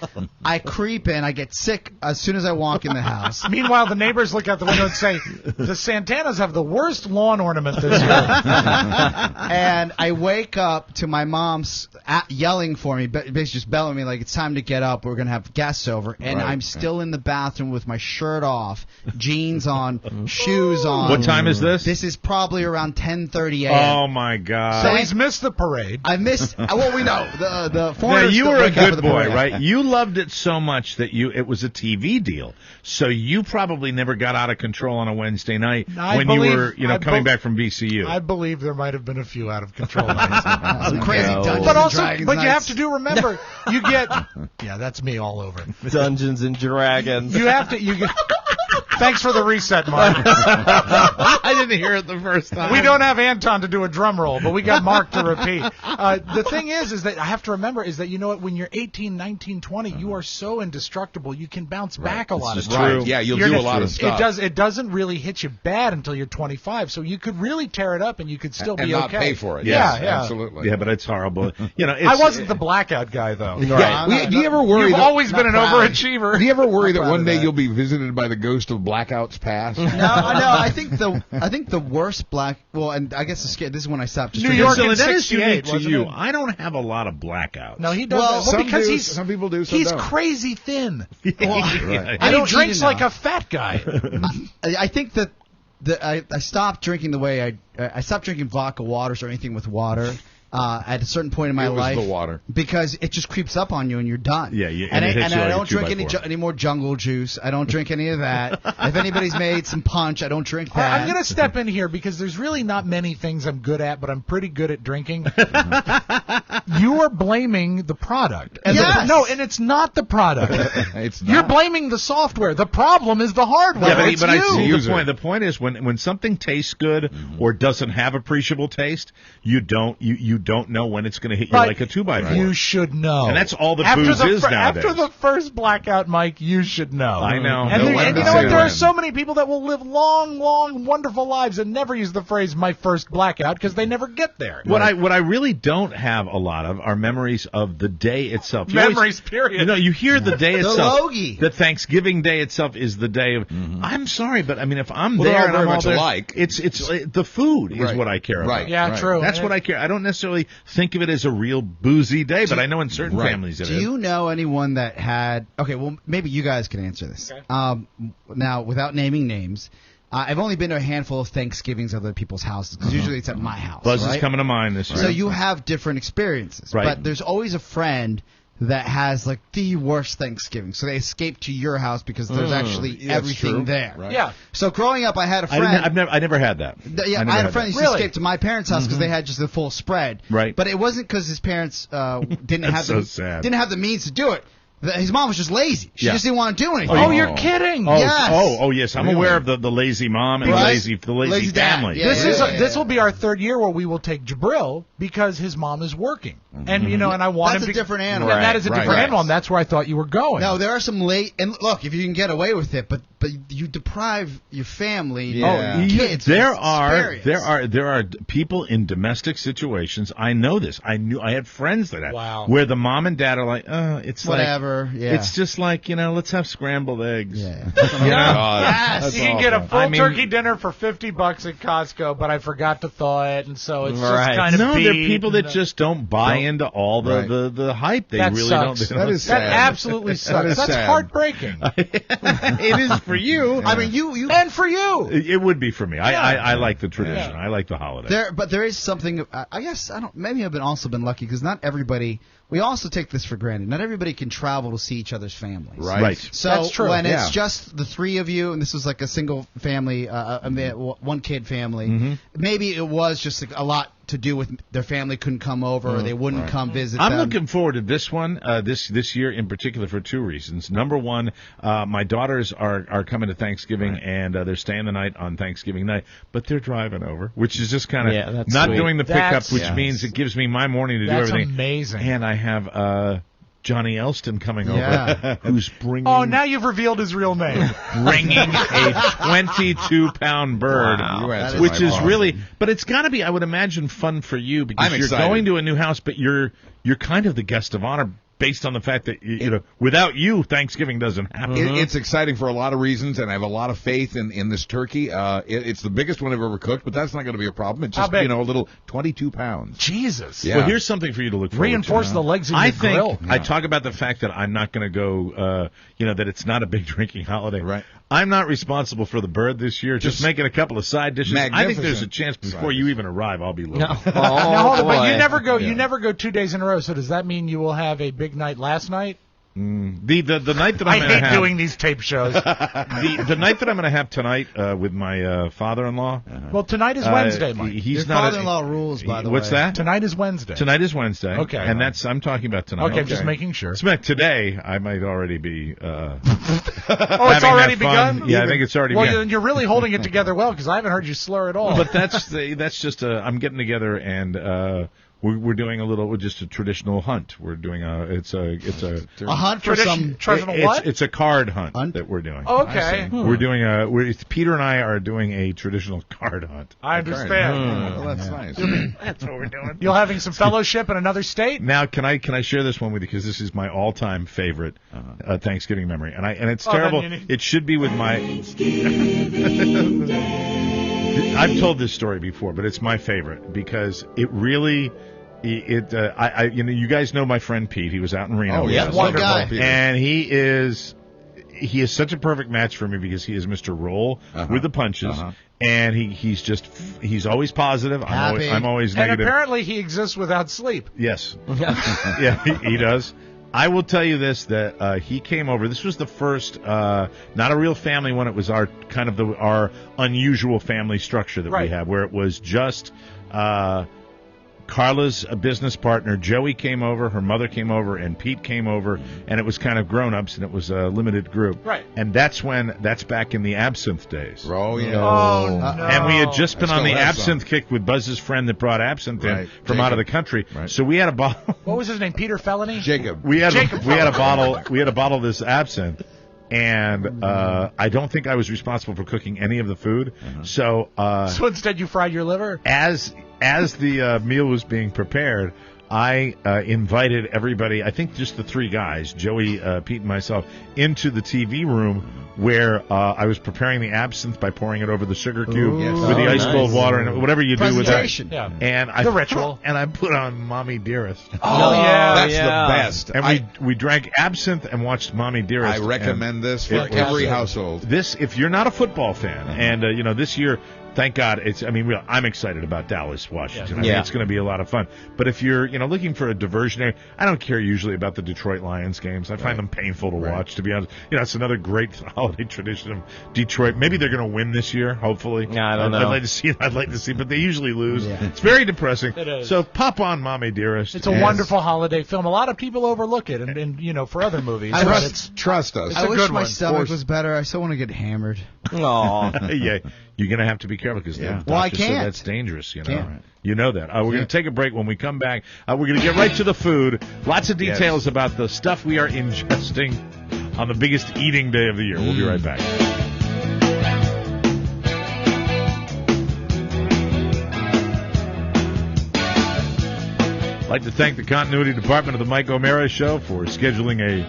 [SPEAKER 6] I creep in. I get sick as soon as I walk in the house.
[SPEAKER 2] Meanwhile, the neighbors look out the window and say, the Santanas have the worst lawn ornament this year.
[SPEAKER 6] And I wake up to my mom's yelling for me, basically just bellowing me like, it's time to get up. We're going to have guests over. And I'm still in the bathroom with my shirt off, jeans on, shoes on.
[SPEAKER 1] What time is this?
[SPEAKER 6] This is probably around 10:30 a.m.
[SPEAKER 1] Oh, my God.
[SPEAKER 2] So he's missed the parade.
[SPEAKER 6] I missed, well, we know. The
[SPEAKER 1] now, you were a good boy, right? You loved it so much that it was a TV deal. So you probably never got out of control on a Wednesday night when you were, coming back from VCU.
[SPEAKER 2] I believe there might have been a few out of control nights.
[SPEAKER 6] Some crazy Dungeons
[SPEAKER 2] and
[SPEAKER 6] Dragons
[SPEAKER 2] But
[SPEAKER 6] nights.
[SPEAKER 2] you have to remember, you get, that's me all over.
[SPEAKER 13] Dungeons and Dragons.
[SPEAKER 2] You have to, thanks for the reset, Mark.
[SPEAKER 1] I didn't hear it the first time.
[SPEAKER 2] We don't have Anton to do a drum roll, but we got Mark to repeat. The thing is that I have to remember is that, when you're 18, 19, 20, you are so indestructible, you can bounce back a lot of
[SPEAKER 4] times. Right. Yeah, you'll do a lot of stuff.
[SPEAKER 2] It doesn't really hit you bad until you're 25, so you could really tear it up and you could still be okay.
[SPEAKER 4] And not pay for it.
[SPEAKER 2] Yeah,
[SPEAKER 4] absolutely.
[SPEAKER 1] Yeah, but it's horrible.
[SPEAKER 2] I wasn't the blackout guy, though.
[SPEAKER 4] Yeah. Do you ever worry?
[SPEAKER 2] You've always been an overachiever.
[SPEAKER 4] Do you ever worry that one day you'll be visited by the ghost of blackouts past?
[SPEAKER 6] No. I think think the worst black. Well, and I guess this is when I stopped. Just
[SPEAKER 2] New
[SPEAKER 6] drinking.
[SPEAKER 2] York
[SPEAKER 1] So
[SPEAKER 2] in
[SPEAKER 1] that is
[SPEAKER 2] 68,
[SPEAKER 1] unique to
[SPEAKER 2] wasn't
[SPEAKER 1] you.
[SPEAKER 2] it?
[SPEAKER 1] I don't have a lot of blackouts.
[SPEAKER 2] No, he does.
[SPEAKER 6] Well,
[SPEAKER 4] some
[SPEAKER 2] because
[SPEAKER 4] do, some people do, some
[SPEAKER 2] he's
[SPEAKER 4] don't.
[SPEAKER 2] crazy thin.
[SPEAKER 1] Right.
[SPEAKER 2] And
[SPEAKER 6] I
[SPEAKER 2] he
[SPEAKER 6] don't
[SPEAKER 2] drinks
[SPEAKER 6] eat
[SPEAKER 2] like
[SPEAKER 6] enough.
[SPEAKER 2] a fat guy.
[SPEAKER 6] I think that I stopped drinking the way I stopped drinking vodka waters or anything with water. At a certain point in my
[SPEAKER 4] It was
[SPEAKER 6] life,
[SPEAKER 4] the water.
[SPEAKER 6] because it just creeps up on you and you're done.
[SPEAKER 1] Yeah,
[SPEAKER 6] and
[SPEAKER 1] it hits you
[SPEAKER 6] I
[SPEAKER 1] like a
[SPEAKER 6] don't drink
[SPEAKER 1] 2x4.
[SPEAKER 6] any more jungle juice. I don't drink any of that. If anybody's made some punch, I don't drink that.
[SPEAKER 2] I'm going to step in here because there's really not many things I'm good at, but I'm pretty good at drinking. You are blaming the product. And
[SPEAKER 6] Yes.
[SPEAKER 2] and it's not the product.
[SPEAKER 4] It's
[SPEAKER 2] You're
[SPEAKER 4] not.
[SPEAKER 2] blaming the software. The problem is the hardware.
[SPEAKER 1] Yeah,
[SPEAKER 2] It's
[SPEAKER 1] but I
[SPEAKER 2] you.
[SPEAKER 1] see the
[SPEAKER 4] User.
[SPEAKER 1] point. The point is when something tastes good or doesn't have appreciable taste, you don't know when it's going to hit you
[SPEAKER 2] But
[SPEAKER 1] like a 2x4.
[SPEAKER 2] You should know.
[SPEAKER 1] And that's all that
[SPEAKER 2] after
[SPEAKER 1] booze
[SPEAKER 2] the
[SPEAKER 1] is nowadays.
[SPEAKER 2] After the first blackout, Mike, you should know.
[SPEAKER 1] I know.
[SPEAKER 2] And,
[SPEAKER 1] No
[SPEAKER 2] there-
[SPEAKER 1] one
[SPEAKER 2] and you
[SPEAKER 1] can
[SPEAKER 2] know
[SPEAKER 1] say
[SPEAKER 2] what? There are
[SPEAKER 1] when.
[SPEAKER 2] so many people that will live long, long, wonderful lives and never use the phrase "my first blackout" because they never get there.
[SPEAKER 1] What I really don't have a lot of are memories of the day itself. You
[SPEAKER 2] Memories, period.
[SPEAKER 1] You know, you hear the day
[SPEAKER 6] The
[SPEAKER 1] itself.
[SPEAKER 6] logie.
[SPEAKER 1] The Thanksgiving Day itself is the day of. I'm sorry, but I mean, if I'm
[SPEAKER 4] Well,
[SPEAKER 1] there
[SPEAKER 4] they're all
[SPEAKER 1] and
[SPEAKER 4] very
[SPEAKER 1] I'm all
[SPEAKER 4] much
[SPEAKER 1] there,
[SPEAKER 4] alike.
[SPEAKER 1] it's the food is
[SPEAKER 4] Right.
[SPEAKER 1] what I care about.
[SPEAKER 4] Right.
[SPEAKER 2] Yeah,
[SPEAKER 4] Right.
[SPEAKER 2] true.
[SPEAKER 1] That's what I care. I don't necessarily think of it as a real boozy day, but I know in certain
[SPEAKER 4] Right.
[SPEAKER 1] families it
[SPEAKER 6] Do
[SPEAKER 1] is.
[SPEAKER 6] you know anyone that had? Okay, well, maybe you guys can answer this.
[SPEAKER 2] Okay.
[SPEAKER 6] Now, without naming names, I've only been to a handful of Thanksgivings at other people's houses because usually it's at my house.
[SPEAKER 1] Buzz
[SPEAKER 6] right?
[SPEAKER 1] is coming to mind this year.
[SPEAKER 6] So you have different experiences,
[SPEAKER 1] Right.
[SPEAKER 6] but there's always a friend that has like the worst Thanksgiving. So they escape to your house because there's actually
[SPEAKER 4] Yeah, that's
[SPEAKER 6] everything
[SPEAKER 4] true.
[SPEAKER 6] there.
[SPEAKER 4] Right.
[SPEAKER 2] Yeah.
[SPEAKER 6] So growing up, I had a friend.
[SPEAKER 1] I never had that.
[SPEAKER 6] Yeah, I had a friend who used to
[SPEAKER 2] Really?
[SPEAKER 6] escape to my parents' house because they had just the full spread.
[SPEAKER 1] Right.
[SPEAKER 6] But it wasn't because his parents didn't
[SPEAKER 1] That's
[SPEAKER 6] have
[SPEAKER 1] so
[SPEAKER 6] the
[SPEAKER 1] sad.
[SPEAKER 6] didn't have the means to do it. His mom was just lazy. She
[SPEAKER 1] Yeah.
[SPEAKER 6] just didn't want to do anything.
[SPEAKER 2] Oh, you're kidding.
[SPEAKER 1] Oh,
[SPEAKER 6] Yes.
[SPEAKER 1] oh, yes. I'm
[SPEAKER 4] Really?
[SPEAKER 1] aware of the lazy mom and
[SPEAKER 6] Right.
[SPEAKER 1] the lazy
[SPEAKER 6] Lazy dad.
[SPEAKER 1] family.
[SPEAKER 6] Yeah.
[SPEAKER 2] This will be our third year where we will take Jabril because his mom is working, and and I want
[SPEAKER 6] That's
[SPEAKER 2] him
[SPEAKER 6] a
[SPEAKER 2] to.
[SPEAKER 6] different animal.
[SPEAKER 2] And that is a
[SPEAKER 4] Right,
[SPEAKER 2] different
[SPEAKER 4] right.
[SPEAKER 2] animal, and that's where I thought you were going.
[SPEAKER 6] No, there are some late and look if you can get away with it, but you deprive your family.
[SPEAKER 4] Yeah.
[SPEAKER 6] your
[SPEAKER 1] Yeah,
[SPEAKER 6] kids.
[SPEAKER 1] there
[SPEAKER 6] from
[SPEAKER 1] are people in domestic situations. I know this. I had friends that
[SPEAKER 2] Wow.
[SPEAKER 1] where the mom and dad are like, it's
[SPEAKER 6] Whatever,
[SPEAKER 1] Like,
[SPEAKER 6] yeah.
[SPEAKER 1] It's just like let's have scrambled eggs.
[SPEAKER 6] Yeah.
[SPEAKER 1] You know?
[SPEAKER 2] Yes, you can get a full
[SPEAKER 1] I mean-
[SPEAKER 2] turkey dinner for $50 at Costco, but I forgot to thaw it, and so it's
[SPEAKER 13] Right.
[SPEAKER 2] just kind of
[SPEAKER 1] No, there are
[SPEAKER 2] beat
[SPEAKER 1] people that
[SPEAKER 2] and,
[SPEAKER 1] just don't buy into all
[SPEAKER 4] Right.
[SPEAKER 1] the hype. They
[SPEAKER 2] That
[SPEAKER 1] really
[SPEAKER 2] sucks.
[SPEAKER 1] don't.
[SPEAKER 4] That is
[SPEAKER 2] that
[SPEAKER 4] sad.
[SPEAKER 2] absolutely sucks.
[SPEAKER 4] is
[SPEAKER 2] That's
[SPEAKER 4] sad.
[SPEAKER 2] heartbreaking,
[SPEAKER 1] It is for you.
[SPEAKER 6] I mean, you
[SPEAKER 2] and for you.
[SPEAKER 1] It would be for me.
[SPEAKER 2] Yeah.
[SPEAKER 1] I like the tradition.
[SPEAKER 2] Yeah.
[SPEAKER 1] I like the holiday.
[SPEAKER 6] there is something. I guess I don't. Maybe I've also been lucky because not everybody. We also take this for granted. Not everybody can travel to see each other's families.
[SPEAKER 4] Right.
[SPEAKER 6] So
[SPEAKER 2] That's true.
[SPEAKER 6] when
[SPEAKER 4] Yeah.
[SPEAKER 6] it's just the three of you, and this was like a single family, one kid family,
[SPEAKER 1] Mm-hmm.
[SPEAKER 6] maybe it was just like a lot to do with their family couldn't come over or they wouldn't come visit
[SPEAKER 1] I'm
[SPEAKER 6] them.
[SPEAKER 1] looking forward to this one, this year in particular for two reasons. Number one, my daughters are coming to Thanksgiving and they're staying the night on Thanksgiving night, but they're driving over, which is just kind of
[SPEAKER 13] Yeah, that's
[SPEAKER 1] not
[SPEAKER 13] sweet.
[SPEAKER 1] doing the pickup,
[SPEAKER 2] That's-
[SPEAKER 1] which
[SPEAKER 2] yeah.
[SPEAKER 1] means it gives me my morning to do
[SPEAKER 2] That's
[SPEAKER 1] everything.
[SPEAKER 2] amazing.
[SPEAKER 1] And I have Johnny Elston coming
[SPEAKER 6] Yeah.
[SPEAKER 1] over, who's bringing
[SPEAKER 2] Oh, now you've revealed his real name.
[SPEAKER 1] bringing a 22-pound bird,
[SPEAKER 4] You answered
[SPEAKER 1] which
[SPEAKER 4] my
[SPEAKER 1] is
[SPEAKER 4] boss.
[SPEAKER 1] really, but it's got to be, I would imagine, fun for you because
[SPEAKER 4] I'm
[SPEAKER 1] you're
[SPEAKER 4] excited.
[SPEAKER 1] going to a new house, but you're kind of the guest of honor based on the fact that without you, Thanksgiving doesn't happen.
[SPEAKER 4] It's exciting for a lot of reasons, and I have a lot of faith in this turkey. It's the biggest one I've ever cooked, but that's not going to be a problem. It's
[SPEAKER 2] How
[SPEAKER 4] just
[SPEAKER 2] big?
[SPEAKER 4] a little 22 pounds.
[SPEAKER 2] Jesus.
[SPEAKER 4] Yeah.
[SPEAKER 1] Well, here's something for you to look forward
[SPEAKER 2] Reinforce
[SPEAKER 1] to.
[SPEAKER 2] the legs in
[SPEAKER 1] I
[SPEAKER 2] your
[SPEAKER 1] think
[SPEAKER 2] grill.
[SPEAKER 1] I talk about the fact that I'm not going to go, that it's not a big drinking holiday.
[SPEAKER 4] Right.
[SPEAKER 1] I'm not responsible for the bird this year. Just making a couple of side dishes. I think there's a
[SPEAKER 4] Magnificent
[SPEAKER 1] chance before
[SPEAKER 4] side
[SPEAKER 1] you even arrive, I'll be loaded.
[SPEAKER 13] No. Oh,
[SPEAKER 2] Now, hold on, but
[SPEAKER 13] boy.
[SPEAKER 2] you never go.
[SPEAKER 4] Yeah.
[SPEAKER 2] You never go 2 days in a row. So does that mean you will have a big night last night?
[SPEAKER 1] The night that
[SPEAKER 2] I
[SPEAKER 1] I'm going to
[SPEAKER 2] hate
[SPEAKER 1] have
[SPEAKER 2] doing these tape shows.
[SPEAKER 1] the night that I'm going to have tonight with my father-in-law.
[SPEAKER 2] Well, tonight is Wednesday, Mike.
[SPEAKER 1] He's
[SPEAKER 6] Your
[SPEAKER 1] not
[SPEAKER 6] father-in-law rules, by the
[SPEAKER 1] What's
[SPEAKER 6] way.
[SPEAKER 1] that?
[SPEAKER 2] Tonight is Wednesday.
[SPEAKER 1] Tonight is Wednesday.
[SPEAKER 2] Okay.
[SPEAKER 1] And I'm talking about tonight.
[SPEAKER 2] Okay, just making sure.
[SPEAKER 1] Today, I might already be.
[SPEAKER 2] Oh, it's
[SPEAKER 1] having
[SPEAKER 2] already
[SPEAKER 1] that fun.
[SPEAKER 2] begun?
[SPEAKER 1] Yeah, I think it's already
[SPEAKER 2] Well,
[SPEAKER 1] begun.
[SPEAKER 2] you're really holding it together well because I haven't heard you slur at all.
[SPEAKER 1] But that's just I'm getting together and we're doing just a traditional hunt. We're doing a
[SPEAKER 6] hunt for some.
[SPEAKER 2] traditional what?
[SPEAKER 1] It's a card hunt that we're doing.
[SPEAKER 2] Okay.
[SPEAKER 1] We're doing Peter and I are doing a traditional card hunt.
[SPEAKER 2] I understand.
[SPEAKER 4] Well, that's nice.
[SPEAKER 1] That's what we're doing.
[SPEAKER 2] You're having some fellowship in another state?
[SPEAKER 1] Now, can I share this one with you because this is my all-time favorite Thanksgiving memory, and it's
[SPEAKER 2] Oh, then
[SPEAKER 1] terrible.
[SPEAKER 2] you need-
[SPEAKER 1] It should be with my. I've told this story before, but it's my favorite because it really, you guys know my friend Pete. He was out in Reno.
[SPEAKER 4] Oh, yes.
[SPEAKER 6] Wonderful. Guy.
[SPEAKER 1] And he is such a perfect match for me because he is Mr. Roll with the punches. And he's always positive. I'm always negative.
[SPEAKER 2] And apparently he exists without sleep.
[SPEAKER 1] Yes. Yeah, he does. I will tell you this, that he came over. This was the first, not a real family one. It was our unusual family structure that we have, where it was just Carla's a business partner. Joey came over, her mother came over, and Pete came over, and it was kind of grown-ups, and it was a limited group.
[SPEAKER 2] Right.
[SPEAKER 1] And that's back in the absinthe days.
[SPEAKER 4] Oh, yeah.
[SPEAKER 2] Oh, no.
[SPEAKER 1] And we had just been on the absinthe kick with Buzz's friend that brought absinthe in from out of the country.
[SPEAKER 4] Right.
[SPEAKER 1] So we had a bottle.
[SPEAKER 2] What was his name? Peter Felony?
[SPEAKER 4] Jacob.
[SPEAKER 1] We had a bottle of this absinthe. And I don't think I was responsible for cooking any of the food. So
[SPEAKER 2] instead you fried your liver?
[SPEAKER 1] As the meal was being prepared, I invited everybody, I think just the three guys, Joey, Pete, and myself, into the TV room where I was preparing the absinthe by pouring it over the sugar cube with the ice cold water and whatever you do with that.
[SPEAKER 2] Yeah.
[SPEAKER 1] And
[SPEAKER 2] the ritual.
[SPEAKER 1] And I put on Mommy Dearest.
[SPEAKER 2] Oh, yeah.
[SPEAKER 4] That's the best.
[SPEAKER 1] And we drank absinthe and watched Mommy Dearest.
[SPEAKER 4] I recommend this for every household.
[SPEAKER 1] If you're not a football fan, and this year, thank God, I'm excited about Dallas, Washington. I mean, it's going to be a lot of fun. But if you're, looking for a diversionary, I don't care usually about the Detroit Lions games. I find them painful to watch, to be honest. It's another great holiday tradition of Detroit. Maybe they're going to win this year, hopefully.
[SPEAKER 13] Yeah, I don't know.
[SPEAKER 1] I'd like to see, but they usually lose. Yeah. It's very depressing.
[SPEAKER 2] It is.
[SPEAKER 1] So pop on Mommy Dearest.
[SPEAKER 2] It's a wonderful holiday film. A lot of people overlook it, and for other movies.
[SPEAKER 4] Trust us.
[SPEAKER 6] I wish my stomach was better. I still want to get hammered.
[SPEAKER 13] Aw.
[SPEAKER 1] Yeah, you're going to have to be careful because the doctor said that's dangerous. You know that. We're going to take a break. When we come back, we're going to get right to the food. Lots of details about the stuff we are ingesting on the biggest eating day of the year. We'll be right back. I'd like to thank the continuity department of the Mike O'Mara Show for scheduling a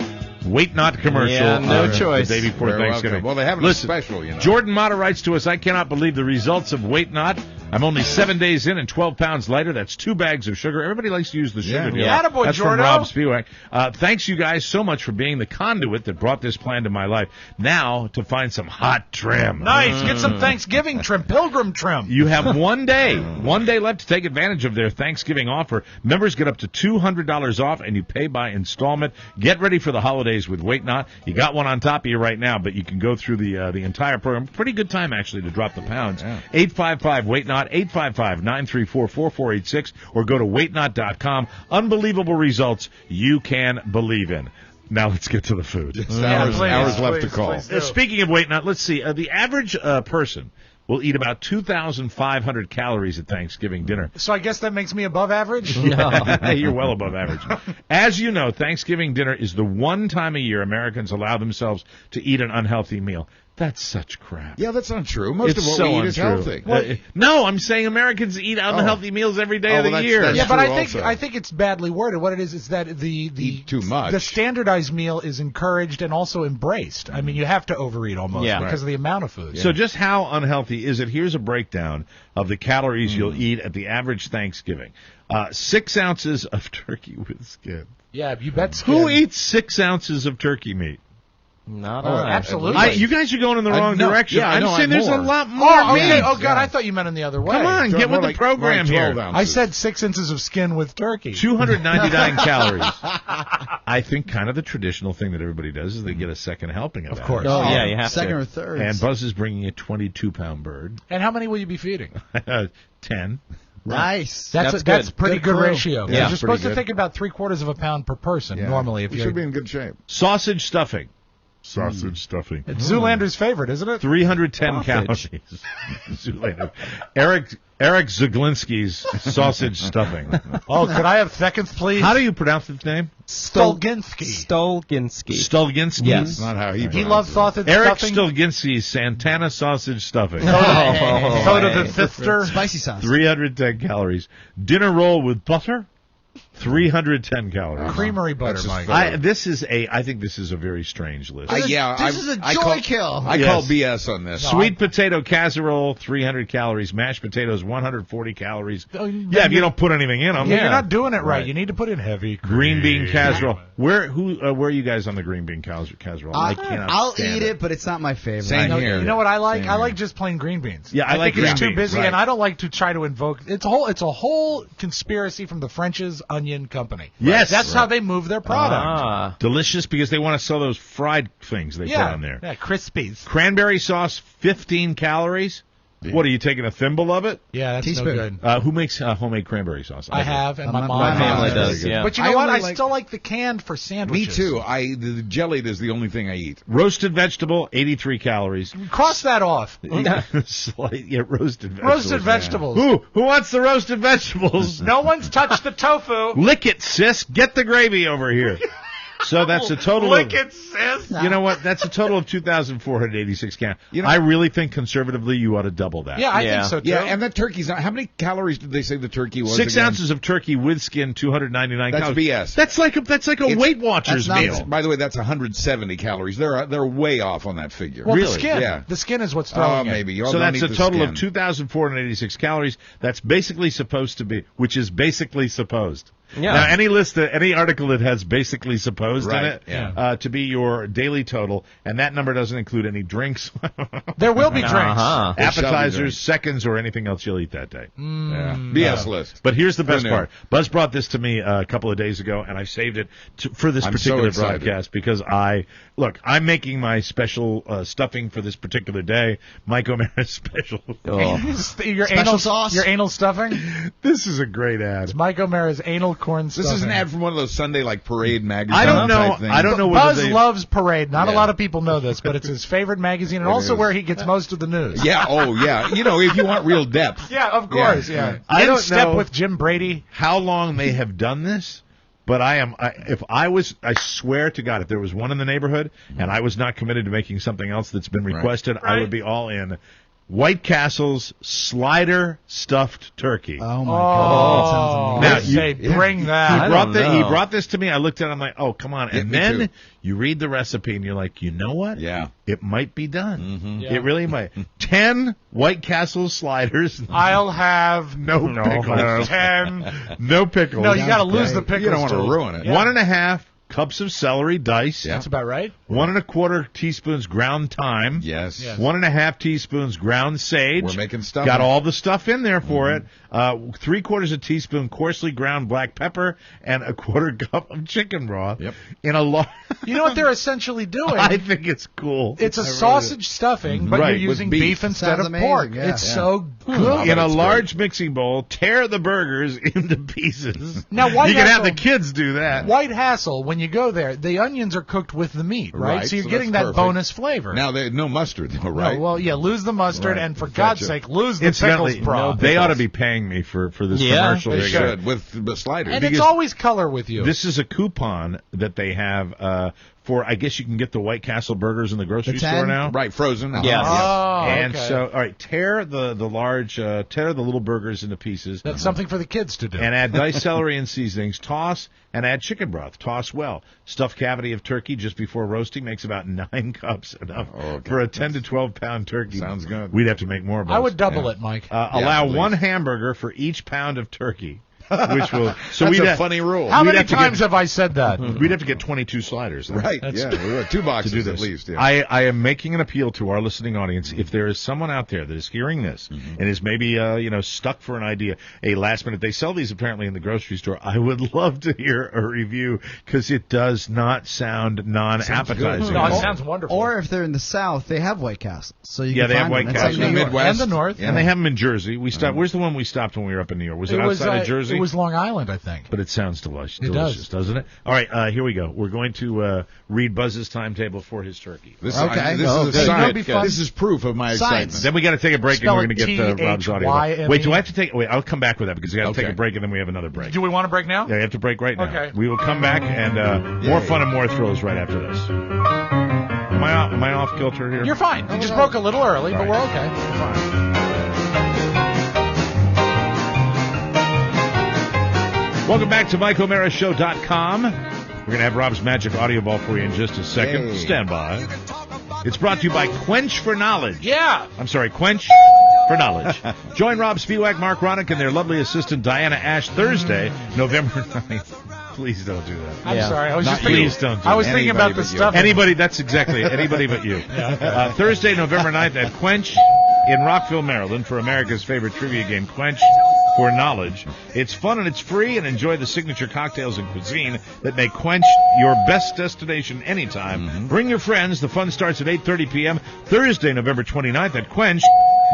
[SPEAKER 1] Wait Not commercial.
[SPEAKER 13] Yeah, no choice.
[SPEAKER 1] The day before Thanksgiving.
[SPEAKER 4] Well, they have a special,
[SPEAKER 1] Jordan Mata writes to us, I cannot believe the results of Wait Not. I'm only 7 days in and 12 pounds lighter. That's 2 bags of sugar. Everybody likes to use the sugar deal.
[SPEAKER 2] Yeah. Attaboy,
[SPEAKER 1] That's
[SPEAKER 2] Jordo.
[SPEAKER 1] from Rob Spiewak. Thanks, you guys, so much for being the conduit that brought this plan to my life. Now, to find some hot trim.
[SPEAKER 2] Nice. Get some Thanksgiving trim, Pilgrim trim.
[SPEAKER 1] You have one day left to take advantage of their Thanksgiving offer. Members get up to $200 off, and you pay by installment. Get ready for the holidays with Wait Not. You got one on top of you right now, but you can go through the entire program. Pretty good time, actually, to drop the pounds. 855-WAIT-NOT, 855-934-4486, or go to waitnot.com. Unbelievable results you can believe in. Now let's get to the food.
[SPEAKER 4] Hours left to call.
[SPEAKER 1] Speaking of Wait Not, let's see. The average person will eat about 2,500 calories at Thanksgiving dinner.
[SPEAKER 2] So I guess that makes me above average?
[SPEAKER 1] No. You're well above average. As you know, Thanksgiving dinner is the one time a year Americans allow themselves to eat an unhealthy meal. That's such crap.
[SPEAKER 4] Yeah, that's not true. Most of what we eat is healthy.
[SPEAKER 1] No, I'm saying Americans eat unhealthy meals every day of the year.
[SPEAKER 2] Yeah, but I think it's badly worded. What it is that the
[SPEAKER 4] too much.
[SPEAKER 2] The standardized meal is encouraged and also embraced. I mean, you have to overeat almost because of the amount of food.
[SPEAKER 1] So just how unhealthy is it? Here's a breakdown of the calories you'll eat at the average Thanksgiving. 6 ounces of turkey with skin.
[SPEAKER 2] Yeah, you bet skin.
[SPEAKER 1] Who eats 6 ounces of turkey meat?
[SPEAKER 13] Not
[SPEAKER 2] absolutely.
[SPEAKER 1] You guys are going in the wrong direction.
[SPEAKER 4] Yeah,
[SPEAKER 1] I'm saying there's a lot more
[SPEAKER 2] meat.
[SPEAKER 1] meat.
[SPEAKER 2] Oh, God, I thought you meant in the other way.
[SPEAKER 1] Come on, get with the program here.
[SPEAKER 2] I said 6 inches of skin with turkey.
[SPEAKER 1] 299 calories. I think kind of the traditional thing that everybody does is they get a second helping of that.
[SPEAKER 2] Of course.
[SPEAKER 13] Oh, yeah, you have
[SPEAKER 6] second
[SPEAKER 13] to.
[SPEAKER 6] or third.
[SPEAKER 1] And Buzz is bringing a 22-pound bird.
[SPEAKER 2] And how many will you be feeding?
[SPEAKER 1] 10.
[SPEAKER 6] Nice.
[SPEAKER 2] That's pretty good ratio.
[SPEAKER 13] Yeah,
[SPEAKER 2] you're supposed to think about 3/4 of a pound per person normally. If
[SPEAKER 4] you should be in good shape.
[SPEAKER 1] Sausage stuffing. Sausage stuffing.
[SPEAKER 2] It's Zoolander's favorite, isn't it?
[SPEAKER 1] 310 calories. Zoolander. Eric Zaglinski's sausage stuffing.
[SPEAKER 2] Oh, could I have seconds, please?
[SPEAKER 1] How do you pronounce his name?
[SPEAKER 2] Stulginski.
[SPEAKER 1] Stulginski?
[SPEAKER 13] Yes.
[SPEAKER 4] Not how he
[SPEAKER 2] loves sausage
[SPEAKER 1] Eric
[SPEAKER 2] stuffing.
[SPEAKER 1] Stulginski's Santana sausage stuffing.
[SPEAKER 2] Soda the sister.
[SPEAKER 6] Spicy sauce.
[SPEAKER 1] 310 calories. Dinner roll with butter. 310 calories.
[SPEAKER 2] Creamery butter, Mike.
[SPEAKER 1] I think this is a very strange list.
[SPEAKER 6] This is a joy kill.
[SPEAKER 4] I call BS on this.
[SPEAKER 1] Sweet potato casserole, 300 calories. Mashed potatoes, 140 calories. Yeah, if you don't put anything in them.
[SPEAKER 2] Yeah, you're not doing it right. You need to put in heavy
[SPEAKER 1] green bean casserole. Where are you guys on the green bean casserole?
[SPEAKER 6] I'll eat it, but it's not my favorite.
[SPEAKER 4] Same here.
[SPEAKER 2] You know what I like?
[SPEAKER 4] Same
[SPEAKER 2] I like
[SPEAKER 4] here.
[SPEAKER 2] just plain green beans.
[SPEAKER 1] Yeah, I like
[SPEAKER 2] think it's
[SPEAKER 1] green
[SPEAKER 2] too
[SPEAKER 1] beans,
[SPEAKER 2] busy,
[SPEAKER 1] right.
[SPEAKER 2] and I don't like to try to invoke. It's a whole conspiracy from the French's Onion Company.
[SPEAKER 1] Yes.
[SPEAKER 2] That's how they move their product.
[SPEAKER 1] Delicious because they want to sell those fried things they put on there.
[SPEAKER 2] Yeah, Crispies.
[SPEAKER 1] Cranberry sauce, 15 calories. What, are you taking a thimble of it?
[SPEAKER 2] Yeah, that's
[SPEAKER 6] Teaspoon.
[SPEAKER 2] no good.
[SPEAKER 1] Who makes homemade cranberry sauce?
[SPEAKER 2] I have, and my mom
[SPEAKER 6] my
[SPEAKER 13] family
[SPEAKER 2] does.
[SPEAKER 13] does, yeah.
[SPEAKER 2] But you know what? I still like the canned for
[SPEAKER 4] Me
[SPEAKER 2] sandwiches.
[SPEAKER 4] too. The jellied is the only thing I eat.
[SPEAKER 1] Roasted vegetable, 83 calories.
[SPEAKER 2] Cross that off.
[SPEAKER 1] Roasted vegetables.
[SPEAKER 2] Roasted vegetables.
[SPEAKER 1] Who wants the roasted vegetables?
[SPEAKER 2] No one's touched the tofu.
[SPEAKER 1] Lick it, sis. Get the gravy over here. So that's a total
[SPEAKER 2] Lick
[SPEAKER 1] of...
[SPEAKER 2] it, sis.
[SPEAKER 1] You know what? That's a total of 2,486 calories. I really think conservatively you ought to double that.
[SPEAKER 2] Yeah, I think so too.
[SPEAKER 4] Yeah, and that turkey's not. How many calories did they say the turkey was?
[SPEAKER 1] 6
[SPEAKER 4] again?
[SPEAKER 1] ounces of turkey with skin, 299
[SPEAKER 4] That's
[SPEAKER 1] calories.
[SPEAKER 4] BS.
[SPEAKER 1] That's like a Weight Watchers meal.
[SPEAKER 4] By the way, that's 170 calories. They're way off on that figure.
[SPEAKER 2] Well,
[SPEAKER 1] Really?
[SPEAKER 2] the skin.
[SPEAKER 4] Yeah.
[SPEAKER 2] The skin is what's throwing it.
[SPEAKER 4] Maybe. You
[SPEAKER 1] So
[SPEAKER 4] don't
[SPEAKER 1] that's
[SPEAKER 4] eat
[SPEAKER 1] a
[SPEAKER 4] the
[SPEAKER 1] total
[SPEAKER 4] skin.
[SPEAKER 1] of 2,486 calories. That's basically supposed to be, which is basically supposed.
[SPEAKER 13] Yeah.
[SPEAKER 1] Now, any article that has basically supposed in it to be your daily total, and that number doesn't include any drinks.
[SPEAKER 2] There will be drinks.
[SPEAKER 1] Appetizers, seconds, or anything else you'll eat that day.
[SPEAKER 4] BS list.
[SPEAKER 1] But here's the best
[SPEAKER 4] knew?
[SPEAKER 1] part. Buzz brought this to me a couple of days ago, and I saved it for this
[SPEAKER 4] I'm
[SPEAKER 1] particular
[SPEAKER 4] so excited.
[SPEAKER 1] broadcast because I'm making my special stuffing for this particular day. Mike O'Mara's special.
[SPEAKER 2] Your
[SPEAKER 6] Special
[SPEAKER 2] anal
[SPEAKER 6] sauce?
[SPEAKER 2] Your anal stuffing?
[SPEAKER 1] This is a great ad.
[SPEAKER 2] It's Mike O'Mara's anal corn stuffing.
[SPEAKER 4] This is an ad from one of those Sunday parade magazines.
[SPEAKER 1] I don't know.
[SPEAKER 4] type things.
[SPEAKER 1] I don't know whether
[SPEAKER 2] Buzz
[SPEAKER 1] they...
[SPEAKER 2] loves Parade. Not a
[SPEAKER 4] Yeah.
[SPEAKER 2] lot of people know this, but it's his favorite magazine and
[SPEAKER 4] It
[SPEAKER 2] also
[SPEAKER 4] is.
[SPEAKER 2] where he gets most of the news.
[SPEAKER 4] Yeah. Oh, yeah. If you want real depth.
[SPEAKER 2] Yeah, of course. Yeah.
[SPEAKER 1] I
[SPEAKER 2] In
[SPEAKER 1] don't
[SPEAKER 2] step
[SPEAKER 1] know
[SPEAKER 2] with Jim Brady.
[SPEAKER 1] how long they have done this, but I swear to God, if there was one in the neighborhood and I was not committed to making something else that's been requested, I would be all in. White Castle's slider stuffed turkey.
[SPEAKER 6] Oh my God!
[SPEAKER 1] Now,
[SPEAKER 6] That sounds amazing.
[SPEAKER 2] Say, bring that.
[SPEAKER 1] He brought this to me. I looked at it. I'm like, oh, come on. And
[SPEAKER 4] me
[SPEAKER 1] then
[SPEAKER 4] too.
[SPEAKER 1] you read the recipe and you're like, you know what?
[SPEAKER 4] Yeah.
[SPEAKER 1] It might be done.
[SPEAKER 4] Mm-hmm.
[SPEAKER 2] Yeah.
[SPEAKER 1] It really might. 10 White Castle sliders.
[SPEAKER 2] I'll have
[SPEAKER 1] No pickles.
[SPEAKER 2] 10.
[SPEAKER 1] No pickles.
[SPEAKER 2] No, you got to lose the pickles.
[SPEAKER 4] You don't want to
[SPEAKER 2] too.
[SPEAKER 4] ruin it.
[SPEAKER 2] Yeah.
[SPEAKER 1] 1.5 cups of celery diced.
[SPEAKER 4] Yeah.
[SPEAKER 2] That's about right.
[SPEAKER 1] 1.25 teaspoons ground thyme.
[SPEAKER 4] Yes.
[SPEAKER 2] Yes.
[SPEAKER 1] 1.5 teaspoons ground sage.
[SPEAKER 4] We're making stuff.
[SPEAKER 1] Got all the stuff in there for it. 3/4 a teaspoon coarsely ground black pepper and 1/4 cup of chicken broth.
[SPEAKER 4] Yep.
[SPEAKER 1] In a large.
[SPEAKER 2] You know what they're essentially doing?
[SPEAKER 1] I think it's cool.
[SPEAKER 2] It's a sausage stuffing, but
[SPEAKER 1] Right,
[SPEAKER 2] you're
[SPEAKER 1] with
[SPEAKER 2] using
[SPEAKER 1] beef.
[SPEAKER 2] beef instead
[SPEAKER 6] Sounds
[SPEAKER 2] of pork.
[SPEAKER 6] amazing, yeah.
[SPEAKER 2] It's
[SPEAKER 6] Yeah.
[SPEAKER 2] so good.
[SPEAKER 1] In a
[SPEAKER 4] it's
[SPEAKER 1] large mixing bowl, tear the burgers into pieces.
[SPEAKER 2] Now, White
[SPEAKER 1] you can have
[SPEAKER 2] Castle-
[SPEAKER 1] the kids do that.
[SPEAKER 2] White Hassle, when you go there, the onions are cooked with the meat, right?
[SPEAKER 4] Right,
[SPEAKER 2] So you're
[SPEAKER 4] so
[SPEAKER 2] getting
[SPEAKER 4] that's
[SPEAKER 2] that
[SPEAKER 4] perfect.
[SPEAKER 2] bonus flavor.
[SPEAKER 4] Now, there's no mustard, though,
[SPEAKER 2] No,
[SPEAKER 4] right?
[SPEAKER 2] well, yeah, lose the mustard,
[SPEAKER 4] Right.
[SPEAKER 2] and for God's
[SPEAKER 4] Gotcha.
[SPEAKER 2] sake, lose the
[SPEAKER 1] Incidentally,
[SPEAKER 2] pickles broth.
[SPEAKER 1] they ought to be paying me for this commercial.
[SPEAKER 4] They
[SPEAKER 1] They got.
[SPEAKER 4] should, with the sliders.
[SPEAKER 2] And it's
[SPEAKER 1] because
[SPEAKER 2] always color with you.
[SPEAKER 1] This is a coupon that they have for, I guess you can get the White Castle burgers in the grocery
[SPEAKER 6] The
[SPEAKER 1] store
[SPEAKER 6] 10?
[SPEAKER 1] now.
[SPEAKER 4] Right, frozen.
[SPEAKER 13] Yes.
[SPEAKER 2] Oh,
[SPEAKER 1] And
[SPEAKER 2] okay.
[SPEAKER 1] so, all right, tear the little burgers into pieces.
[SPEAKER 2] That's something for the kids to do.
[SPEAKER 1] And add diced celery and seasonings. Toss and add chicken broth. Toss well. Stuffed cavity of turkey just before roasting makes about 9 cups, enough for a 10 to 12 pound turkey.
[SPEAKER 4] Sounds good.
[SPEAKER 1] We'd have to make more of those.
[SPEAKER 2] I would double it, Mike.
[SPEAKER 1] Allow
[SPEAKER 4] please.
[SPEAKER 1] 1 hamburger for each pound of turkey. Which will
[SPEAKER 4] That's a funny rule.
[SPEAKER 2] How
[SPEAKER 1] we'd
[SPEAKER 2] many
[SPEAKER 1] have to
[SPEAKER 2] times
[SPEAKER 1] get-
[SPEAKER 2] have I said that?
[SPEAKER 1] We'd have to get 22 sliders. Then.
[SPEAKER 4] Right,
[SPEAKER 2] That's-
[SPEAKER 4] yeah. We got 2 boxes
[SPEAKER 1] To do
[SPEAKER 4] at
[SPEAKER 1] this.
[SPEAKER 4] least. Yeah.
[SPEAKER 1] I am making an appeal to our listening audience. If there is someone out there that is hearing this and is maybe stuck for an idea, a last minute, they sell these apparently in the grocery store. I would love to hear a review because it does not sound non-appetizing.
[SPEAKER 2] No,
[SPEAKER 1] at
[SPEAKER 2] it
[SPEAKER 1] all.
[SPEAKER 2] sounds wonderful.
[SPEAKER 6] Or if they're in the South, they have White Castle. So you
[SPEAKER 1] Yeah,
[SPEAKER 6] can
[SPEAKER 1] they have
[SPEAKER 6] find
[SPEAKER 1] White
[SPEAKER 6] them. It's
[SPEAKER 1] Castle.
[SPEAKER 6] like New York.
[SPEAKER 4] Midwest.
[SPEAKER 2] and the North.
[SPEAKER 1] And they have them in Jersey. We stopped. Where's the one we stopped when we were up in New York? Was it, outside of Jersey?
[SPEAKER 2] It was Long Island, I think.
[SPEAKER 1] But it sounds delicious.
[SPEAKER 2] It
[SPEAKER 1] delicious,
[SPEAKER 2] does.
[SPEAKER 1] doesn't it? All right, here we go. We're going to read Buzz's timetable for his turkey.
[SPEAKER 4] This
[SPEAKER 6] Okay.
[SPEAKER 4] Is, this
[SPEAKER 6] Oh,
[SPEAKER 4] is
[SPEAKER 6] good.
[SPEAKER 4] a sign.
[SPEAKER 2] That'd be fun.
[SPEAKER 4] This is proof of my
[SPEAKER 6] Science.
[SPEAKER 4] excitement.
[SPEAKER 1] Then we got to take a break,
[SPEAKER 2] Spell
[SPEAKER 1] and we're going to
[SPEAKER 2] it
[SPEAKER 1] get Rob's audio.
[SPEAKER 2] THYME.
[SPEAKER 1] Wait, do I have to take? Wait, I'll come back with that because we got to take
[SPEAKER 4] Okay.
[SPEAKER 1] a break, and then we have another break.
[SPEAKER 2] Do we want to break now?
[SPEAKER 1] Yeah, we have to break right now.
[SPEAKER 2] Okay.
[SPEAKER 1] We will come back and more fun and more thrills right after this. Am I off kilter here?
[SPEAKER 2] You're fine. You just broke a little early, but we're okay.
[SPEAKER 1] We're fine. Welcome back to MikeO'MaraShow.com. We're going to have Rob's Magic Audio Ball for you in just a second.
[SPEAKER 4] Yay.
[SPEAKER 1] Stand by. It's brought to you by Quench for Knowledge.
[SPEAKER 2] Yeah.
[SPEAKER 1] I'm sorry, Quench for Knowledge. Join Rob Spiewak, Mark Ronick, and their lovely assistant Diana Ash Thursday, November 9th. Please don't do that.
[SPEAKER 2] I'm sorry. I was just
[SPEAKER 1] Please
[SPEAKER 2] thinking.
[SPEAKER 1] don't do
[SPEAKER 2] I was
[SPEAKER 1] that.
[SPEAKER 2] thinking about the stuff.
[SPEAKER 1] Anybody, that's exactly it. Anybody but you. Thursday, November 9th at Quench in Rockville, Maryland for America's favorite trivia game, Quench for Knowledge. It's fun and it's free, and enjoy the signature cocktails and cuisine that make Quench your best destination anytime. Bring your friends. The fun starts at 8:30 p.m. Thursday, November 29th at Quench,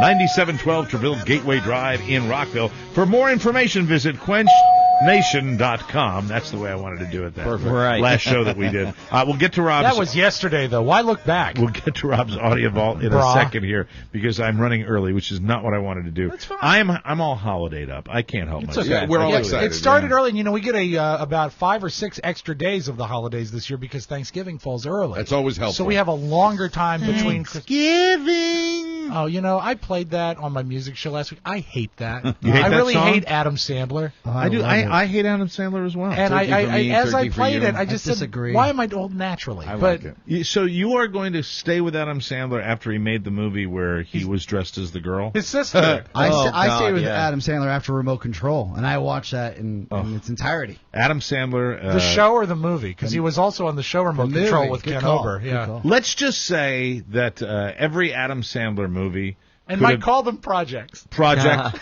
[SPEAKER 1] 9712 Treville Gateway Drive in Rockville. For more information, visit quenchnation.com. That's the way I wanted to do it. That
[SPEAKER 4] Perfect.
[SPEAKER 13] Right.
[SPEAKER 1] last show that we did. We'll get to Rob's.
[SPEAKER 2] That was yesterday, though. Why look back?
[SPEAKER 1] We'll get to Rob's audio vault in a second here because I'm running early, which is not what I wanted to do.
[SPEAKER 2] That's fine.
[SPEAKER 1] I'm all holidayed up. I can't help myself.
[SPEAKER 4] okay. We're all excited.
[SPEAKER 2] It started early, and we get about 5 or 6 extra days of the holidays this year because Thanksgiving falls early.
[SPEAKER 4] That's always helpful.
[SPEAKER 2] So we have a longer time between
[SPEAKER 1] Thanksgiving.
[SPEAKER 2] Oh, I played that on my music show last week. I hate that.
[SPEAKER 1] You hate
[SPEAKER 2] I
[SPEAKER 1] that
[SPEAKER 2] really
[SPEAKER 1] song?
[SPEAKER 2] hate Adam Sandler.
[SPEAKER 1] I do. I hate Adam Sandler as well.
[SPEAKER 2] And
[SPEAKER 4] Turkey for me,
[SPEAKER 2] as I
[SPEAKER 4] turkey for
[SPEAKER 2] played
[SPEAKER 4] you.
[SPEAKER 2] it, I just
[SPEAKER 6] disagree.
[SPEAKER 2] said, why am I old naturally?
[SPEAKER 4] I
[SPEAKER 2] but
[SPEAKER 4] like it.
[SPEAKER 1] So you are going to stay with Adam Sandler after he made the movie where he was dressed as the girl?
[SPEAKER 2] his sister.
[SPEAKER 6] I stay with
[SPEAKER 13] yeah.
[SPEAKER 6] Adam Sandler after Remote Control, and I watch that in its entirety.
[SPEAKER 1] Adam Sandler.
[SPEAKER 2] The show or the movie? Because he was also on the show Remote
[SPEAKER 6] The
[SPEAKER 2] Control
[SPEAKER 6] movie.
[SPEAKER 2] with
[SPEAKER 6] Good
[SPEAKER 2] Ken
[SPEAKER 6] call.
[SPEAKER 2] Ober.
[SPEAKER 6] Good
[SPEAKER 2] Yeah.
[SPEAKER 6] call.
[SPEAKER 1] Let's just say that every Adam Sandler movie
[SPEAKER 2] And
[SPEAKER 1] could
[SPEAKER 2] might
[SPEAKER 1] have-
[SPEAKER 2] call them projects.
[SPEAKER 1] project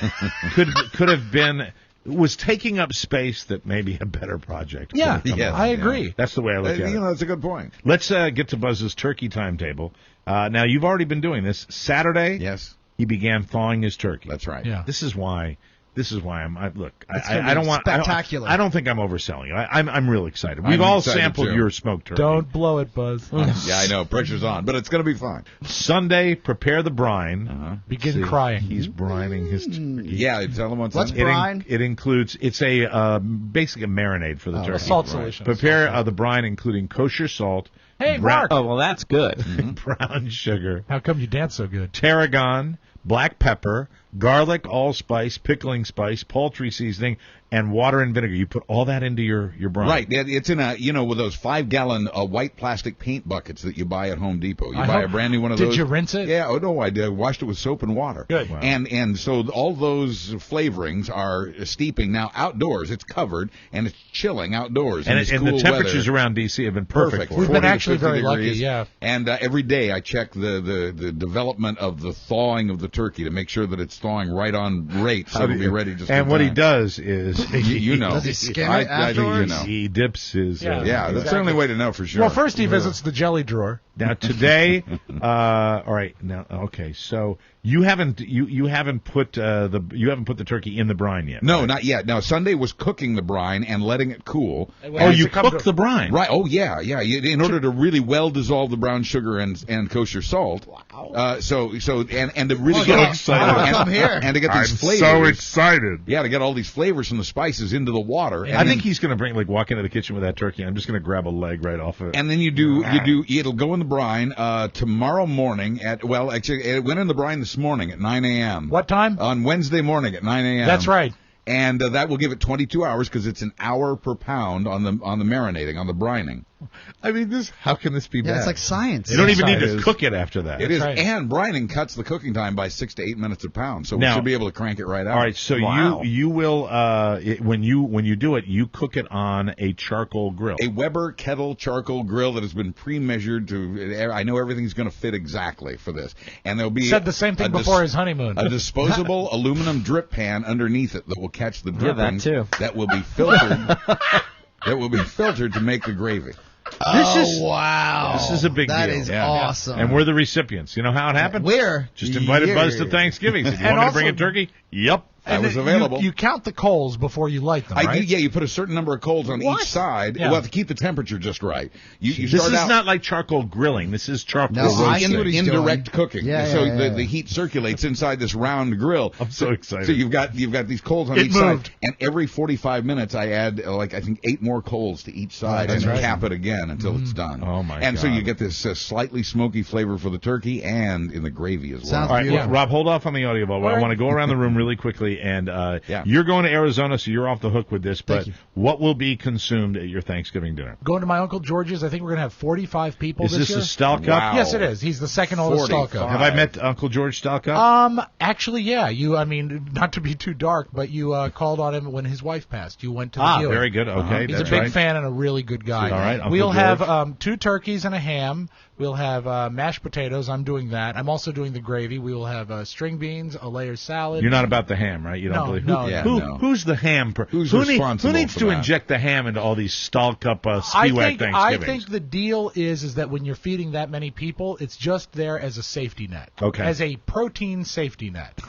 [SPEAKER 1] could have been was taking up space that maybe a better project.
[SPEAKER 2] Yeah,
[SPEAKER 1] could have come
[SPEAKER 4] yes,
[SPEAKER 1] up.
[SPEAKER 2] I agree.
[SPEAKER 1] That's the way I look at it.
[SPEAKER 4] That's a good point.
[SPEAKER 1] Let's get to Buzz's turkey timetable. Now you've already been doing this. Saturday,
[SPEAKER 4] Yes,
[SPEAKER 1] he began thawing his turkey.
[SPEAKER 4] that's right.
[SPEAKER 2] Yeah.
[SPEAKER 1] This is why I'm. I
[SPEAKER 6] gonna
[SPEAKER 1] I don't
[SPEAKER 6] be
[SPEAKER 1] want.
[SPEAKER 6] spectacular.
[SPEAKER 1] I don't think I'm overselling it. I'm real excited.
[SPEAKER 4] I'm
[SPEAKER 1] We've all
[SPEAKER 4] excited,
[SPEAKER 1] sampled
[SPEAKER 4] too.
[SPEAKER 1] your smoked turkey.
[SPEAKER 2] Don't blow it, Buzz.
[SPEAKER 4] Yeah, I know. Pressure's on, but it's going to be fine.
[SPEAKER 1] Sunday, prepare the brine.
[SPEAKER 2] Begin
[SPEAKER 1] See,
[SPEAKER 2] crying.
[SPEAKER 1] He's brining his turkey.
[SPEAKER 4] Yeah, tell them what's
[SPEAKER 6] Let's
[SPEAKER 4] on.
[SPEAKER 6] brine.
[SPEAKER 1] It includes. It's a basically a marinade for the turkey.
[SPEAKER 2] A salt solution.
[SPEAKER 1] Prepare the brine, including kosher salt,
[SPEAKER 2] Hey,
[SPEAKER 1] brown,
[SPEAKER 2] Mark.
[SPEAKER 13] Oh, well, that's good.
[SPEAKER 1] brown sugar,
[SPEAKER 2] How come you dance so good?
[SPEAKER 1] tarragon, black pepper, garlic, allspice, pickling spice, poultry seasoning, and water and vinegar. You put all that into your brine.
[SPEAKER 4] Right, it's in with those 5-gallon white plastic paint buckets that you buy at Home Depot. You
[SPEAKER 2] I
[SPEAKER 4] buy
[SPEAKER 2] hope-
[SPEAKER 4] a brand new one of
[SPEAKER 2] Did
[SPEAKER 4] those.
[SPEAKER 2] you rinse it?
[SPEAKER 4] Yeah. Oh no, I did. Washed it with soap and water.
[SPEAKER 2] Good. Wow.
[SPEAKER 4] And so all those flavorings are steeping now outdoors. It's covered and it's chilling outdoors.
[SPEAKER 1] And,
[SPEAKER 4] in this
[SPEAKER 1] and
[SPEAKER 4] cool
[SPEAKER 1] the temperatures
[SPEAKER 4] weather.
[SPEAKER 1] around D.C. have been perfect.
[SPEAKER 4] Perfect.
[SPEAKER 1] for
[SPEAKER 2] We've
[SPEAKER 1] it.
[SPEAKER 2] been
[SPEAKER 4] 40 to
[SPEAKER 2] actually
[SPEAKER 4] 50
[SPEAKER 2] very lucky,
[SPEAKER 4] degrees.
[SPEAKER 2] yeah.
[SPEAKER 4] And every day I check the development of the thawing of the turkey to make sure that it's thawing right on rate, so it'll be ready just in
[SPEAKER 1] And what he
[SPEAKER 4] time.
[SPEAKER 1] does is
[SPEAKER 4] You know.
[SPEAKER 6] Does he skim
[SPEAKER 4] I
[SPEAKER 6] it
[SPEAKER 4] think
[SPEAKER 6] afterwards?
[SPEAKER 1] he dips his.
[SPEAKER 2] Yeah.
[SPEAKER 4] Yeah, that's the only way to know for sure.
[SPEAKER 2] Well, first he visits the jelly drawer.
[SPEAKER 1] Now today, all right. Now, okay. So you haven't put the turkey in the brine yet.
[SPEAKER 4] No, not yet. Now, Sunday was cooking the brine and letting it cool.
[SPEAKER 1] Oh, you cook the brine.
[SPEAKER 4] Right. Oh, yeah. In order to really well dissolve the brown sugar and kosher salt. Wow. So and to really
[SPEAKER 1] So excited.
[SPEAKER 6] Come here.
[SPEAKER 4] and to get these
[SPEAKER 1] I'm
[SPEAKER 4] flavors.
[SPEAKER 1] so excited.
[SPEAKER 4] Yeah, to get all these flavors from the spices into the water. And
[SPEAKER 1] I think he's going to walk into the kitchen with that turkey. I'm just going to grab a leg right off of it.
[SPEAKER 4] And then it'll go in the brine tomorrow morning actually it went in the brine this morning at 9 a.m.
[SPEAKER 2] What time?
[SPEAKER 4] On Wednesday morning at 9 a.m.
[SPEAKER 2] That's right.
[SPEAKER 4] And that will give it 22 hours because it's an hour per pound on the marinating, on the brining.
[SPEAKER 1] I mean, how can this be bad?
[SPEAKER 6] Yeah, it's like science.
[SPEAKER 1] You don't even need
[SPEAKER 4] It
[SPEAKER 1] to
[SPEAKER 4] is.
[SPEAKER 1] cook it after that.
[SPEAKER 4] It is,
[SPEAKER 2] right.
[SPEAKER 4] and brining cuts the cooking time by 6 to 8 minutes a pound, so we
[SPEAKER 1] Now-
[SPEAKER 4] should be able to crank it right out.
[SPEAKER 1] All right, so
[SPEAKER 13] Wow.
[SPEAKER 1] you will when you do it, you cook it on a charcoal grill.
[SPEAKER 4] A Weber kettle charcoal grill that has been pre-measured to. I know everything's going to fit exactly for this, and there'll be
[SPEAKER 2] Said the same thing before his honeymoon.
[SPEAKER 4] A disposable aluminum drip pan underneath it that will catch the
[SPEAKER 13] Yeah,
[SPEAKER 4] drippings.
[SPEAKER 13] that too.
[SPEAKER 4] That will be filtered. That will be filtered to make the gravy.
[SPEAKER 6] Wow.
[SPEAKER 1] This is a big
[SPEAKER 6] That
[SPEAKER 1] deal.
[SPEAKER 6] is
[SPEAKER 1] Yeah.
[SPEAKER 6] awesome.
[SPEAKER 1] And we're the recipients. You know how it happened?
[SPEAKER 6] Where?
[SPEAKER 1] Just invited
[SPEAKER 6] Here.
[SPEAKER 1] Buzz to Thanksgiving. Said, you
[SPEAKER 2] And
[SPEAKER 1] want me to bring a
[SPEAKER 2] also-
[SPEAKER 1] turkey? Yep.
[SPEAKER 4] That was
[SPEAKER 2] you-
[SPEAKER 4] available.
[SPEAKER 2] You count the coals before you light them,
[SPEAKER 4] I
[SPEAKER 2] right?
[SPEAKER 4] do, yeah, you put a certain number of coals on
[SPEAKER 2] What?
[SPEAKER 4] each side.
[SPEAKER 2] Yeah.
[SPEAKER 4] Well, to keep the temperature just right. You
[SPEAKER 1] This
[SPEAKER 4] start
[SPEAKER 1] is
[SPEAKER 4] out,
[SPEAKER 1] not like charcoal grilling. This is charcoal
[SPEAKER 6] No,
[SPEAKER 4] This
[SPEAKER 6] I
[SPEAKER 1] roasting.
[SPEAKER 6] see what he's
[SPEAKER 4] indirect
[SPEAKER 6] doing.
[SPEAKER 4] cooking.
[SPEAKER 6] Yeah,
[SPEAKER 4] so
[SPEAKER 6] yeah, yeah.
[SPEAKER 4] the heat circulates inside this round grill.
[SPEAKER 1] I'm so excited.
[SPEAKER 4] So you've got these coals on
[SPEAKER 2] It
[SPEAKER 4] each
[SPEAKER 2] moved.
[SPEAKER 4] side, and every 45 minutes I add I think 8 more coals to each side
[SPEAKER 2] that's
[SPEAKER 4] and
[SPEAKER 2] right.
[SPEAKER 4] cap it again until it's done.
[SPEAKER 1] Oh, my
[SPEAKER 4] And so
[SPEAKER 1] God.
[SPEAKER 4] you get this slightly smoky flavor for the turkey and in the gravy as well.
[SPEAKER 6] Sounds
[SPEAKER 1] All right,
[SPEAKER 6] beautiful.
[SPEAKER 1] Rob, hold off on the audio ball. I
[SPEAKER 2] All right.
[SPEAKER 1] want to go around the room really quickly Absolutely. And you're going to Arizona, so you're off the hook with this. But what will be consumed at your Thanksgiving dinner?
[SPEAKER 2] Going to my Uncle George's. I think we're going to have 45 people
[SPEAKER 1] this
[SPEAKER 2] year.
[SPEAKER 1] Is this a Stalcup?
[SPEAKER 4] Wow.
[SPEAKER 2] Yes, it is. He's the second oldest Stalcup.
[SPEAKER 1] Have I met Uncle George Stalcup?
[SPEAKER 2] Actually, yeah. Not to be too dark, but you called on him when his wife passed. You went to the viewing.
[SPEAKER 1] Very good. Okay,
[SPEAKER 2] He's
[SPEAKER 1] that's
[SPEAKER 2] a big
[SPEAKER 1] right.
[SPEAKER 2] fan and a really good guy.
[SPEAKER 1] All right, Uncle
[SPEAKER 2] we'll
[SPEAKER 1] George.
[SPEAKER 2] have 2 turkeys and a ham. We'll have mashed potatoes. I'm doing that. I'm also doing the gravy. We will have string beans, a layer salad.
[SPEAKER 1] You're not about the ham, right? You don't believe who's the ham?
[SPEAKER 4] Who's
[SPEAKER 1] who
[SPEAKER 4] responsible
[SPEAKER 1] needs
[SPEAKER 4] for
[SPEAKER 1] to
[SPEAKER 4] that?
[SPEAKER 1] inject the ham into all these Stalcup Spiewak Thanksgivings?
[SPEAKER 2] I think the deal is that when you're feeding that many people, it's just there as a safety net.
[SPEAKER 1] Okay.
[SPEAKER 2] As a protein safety net.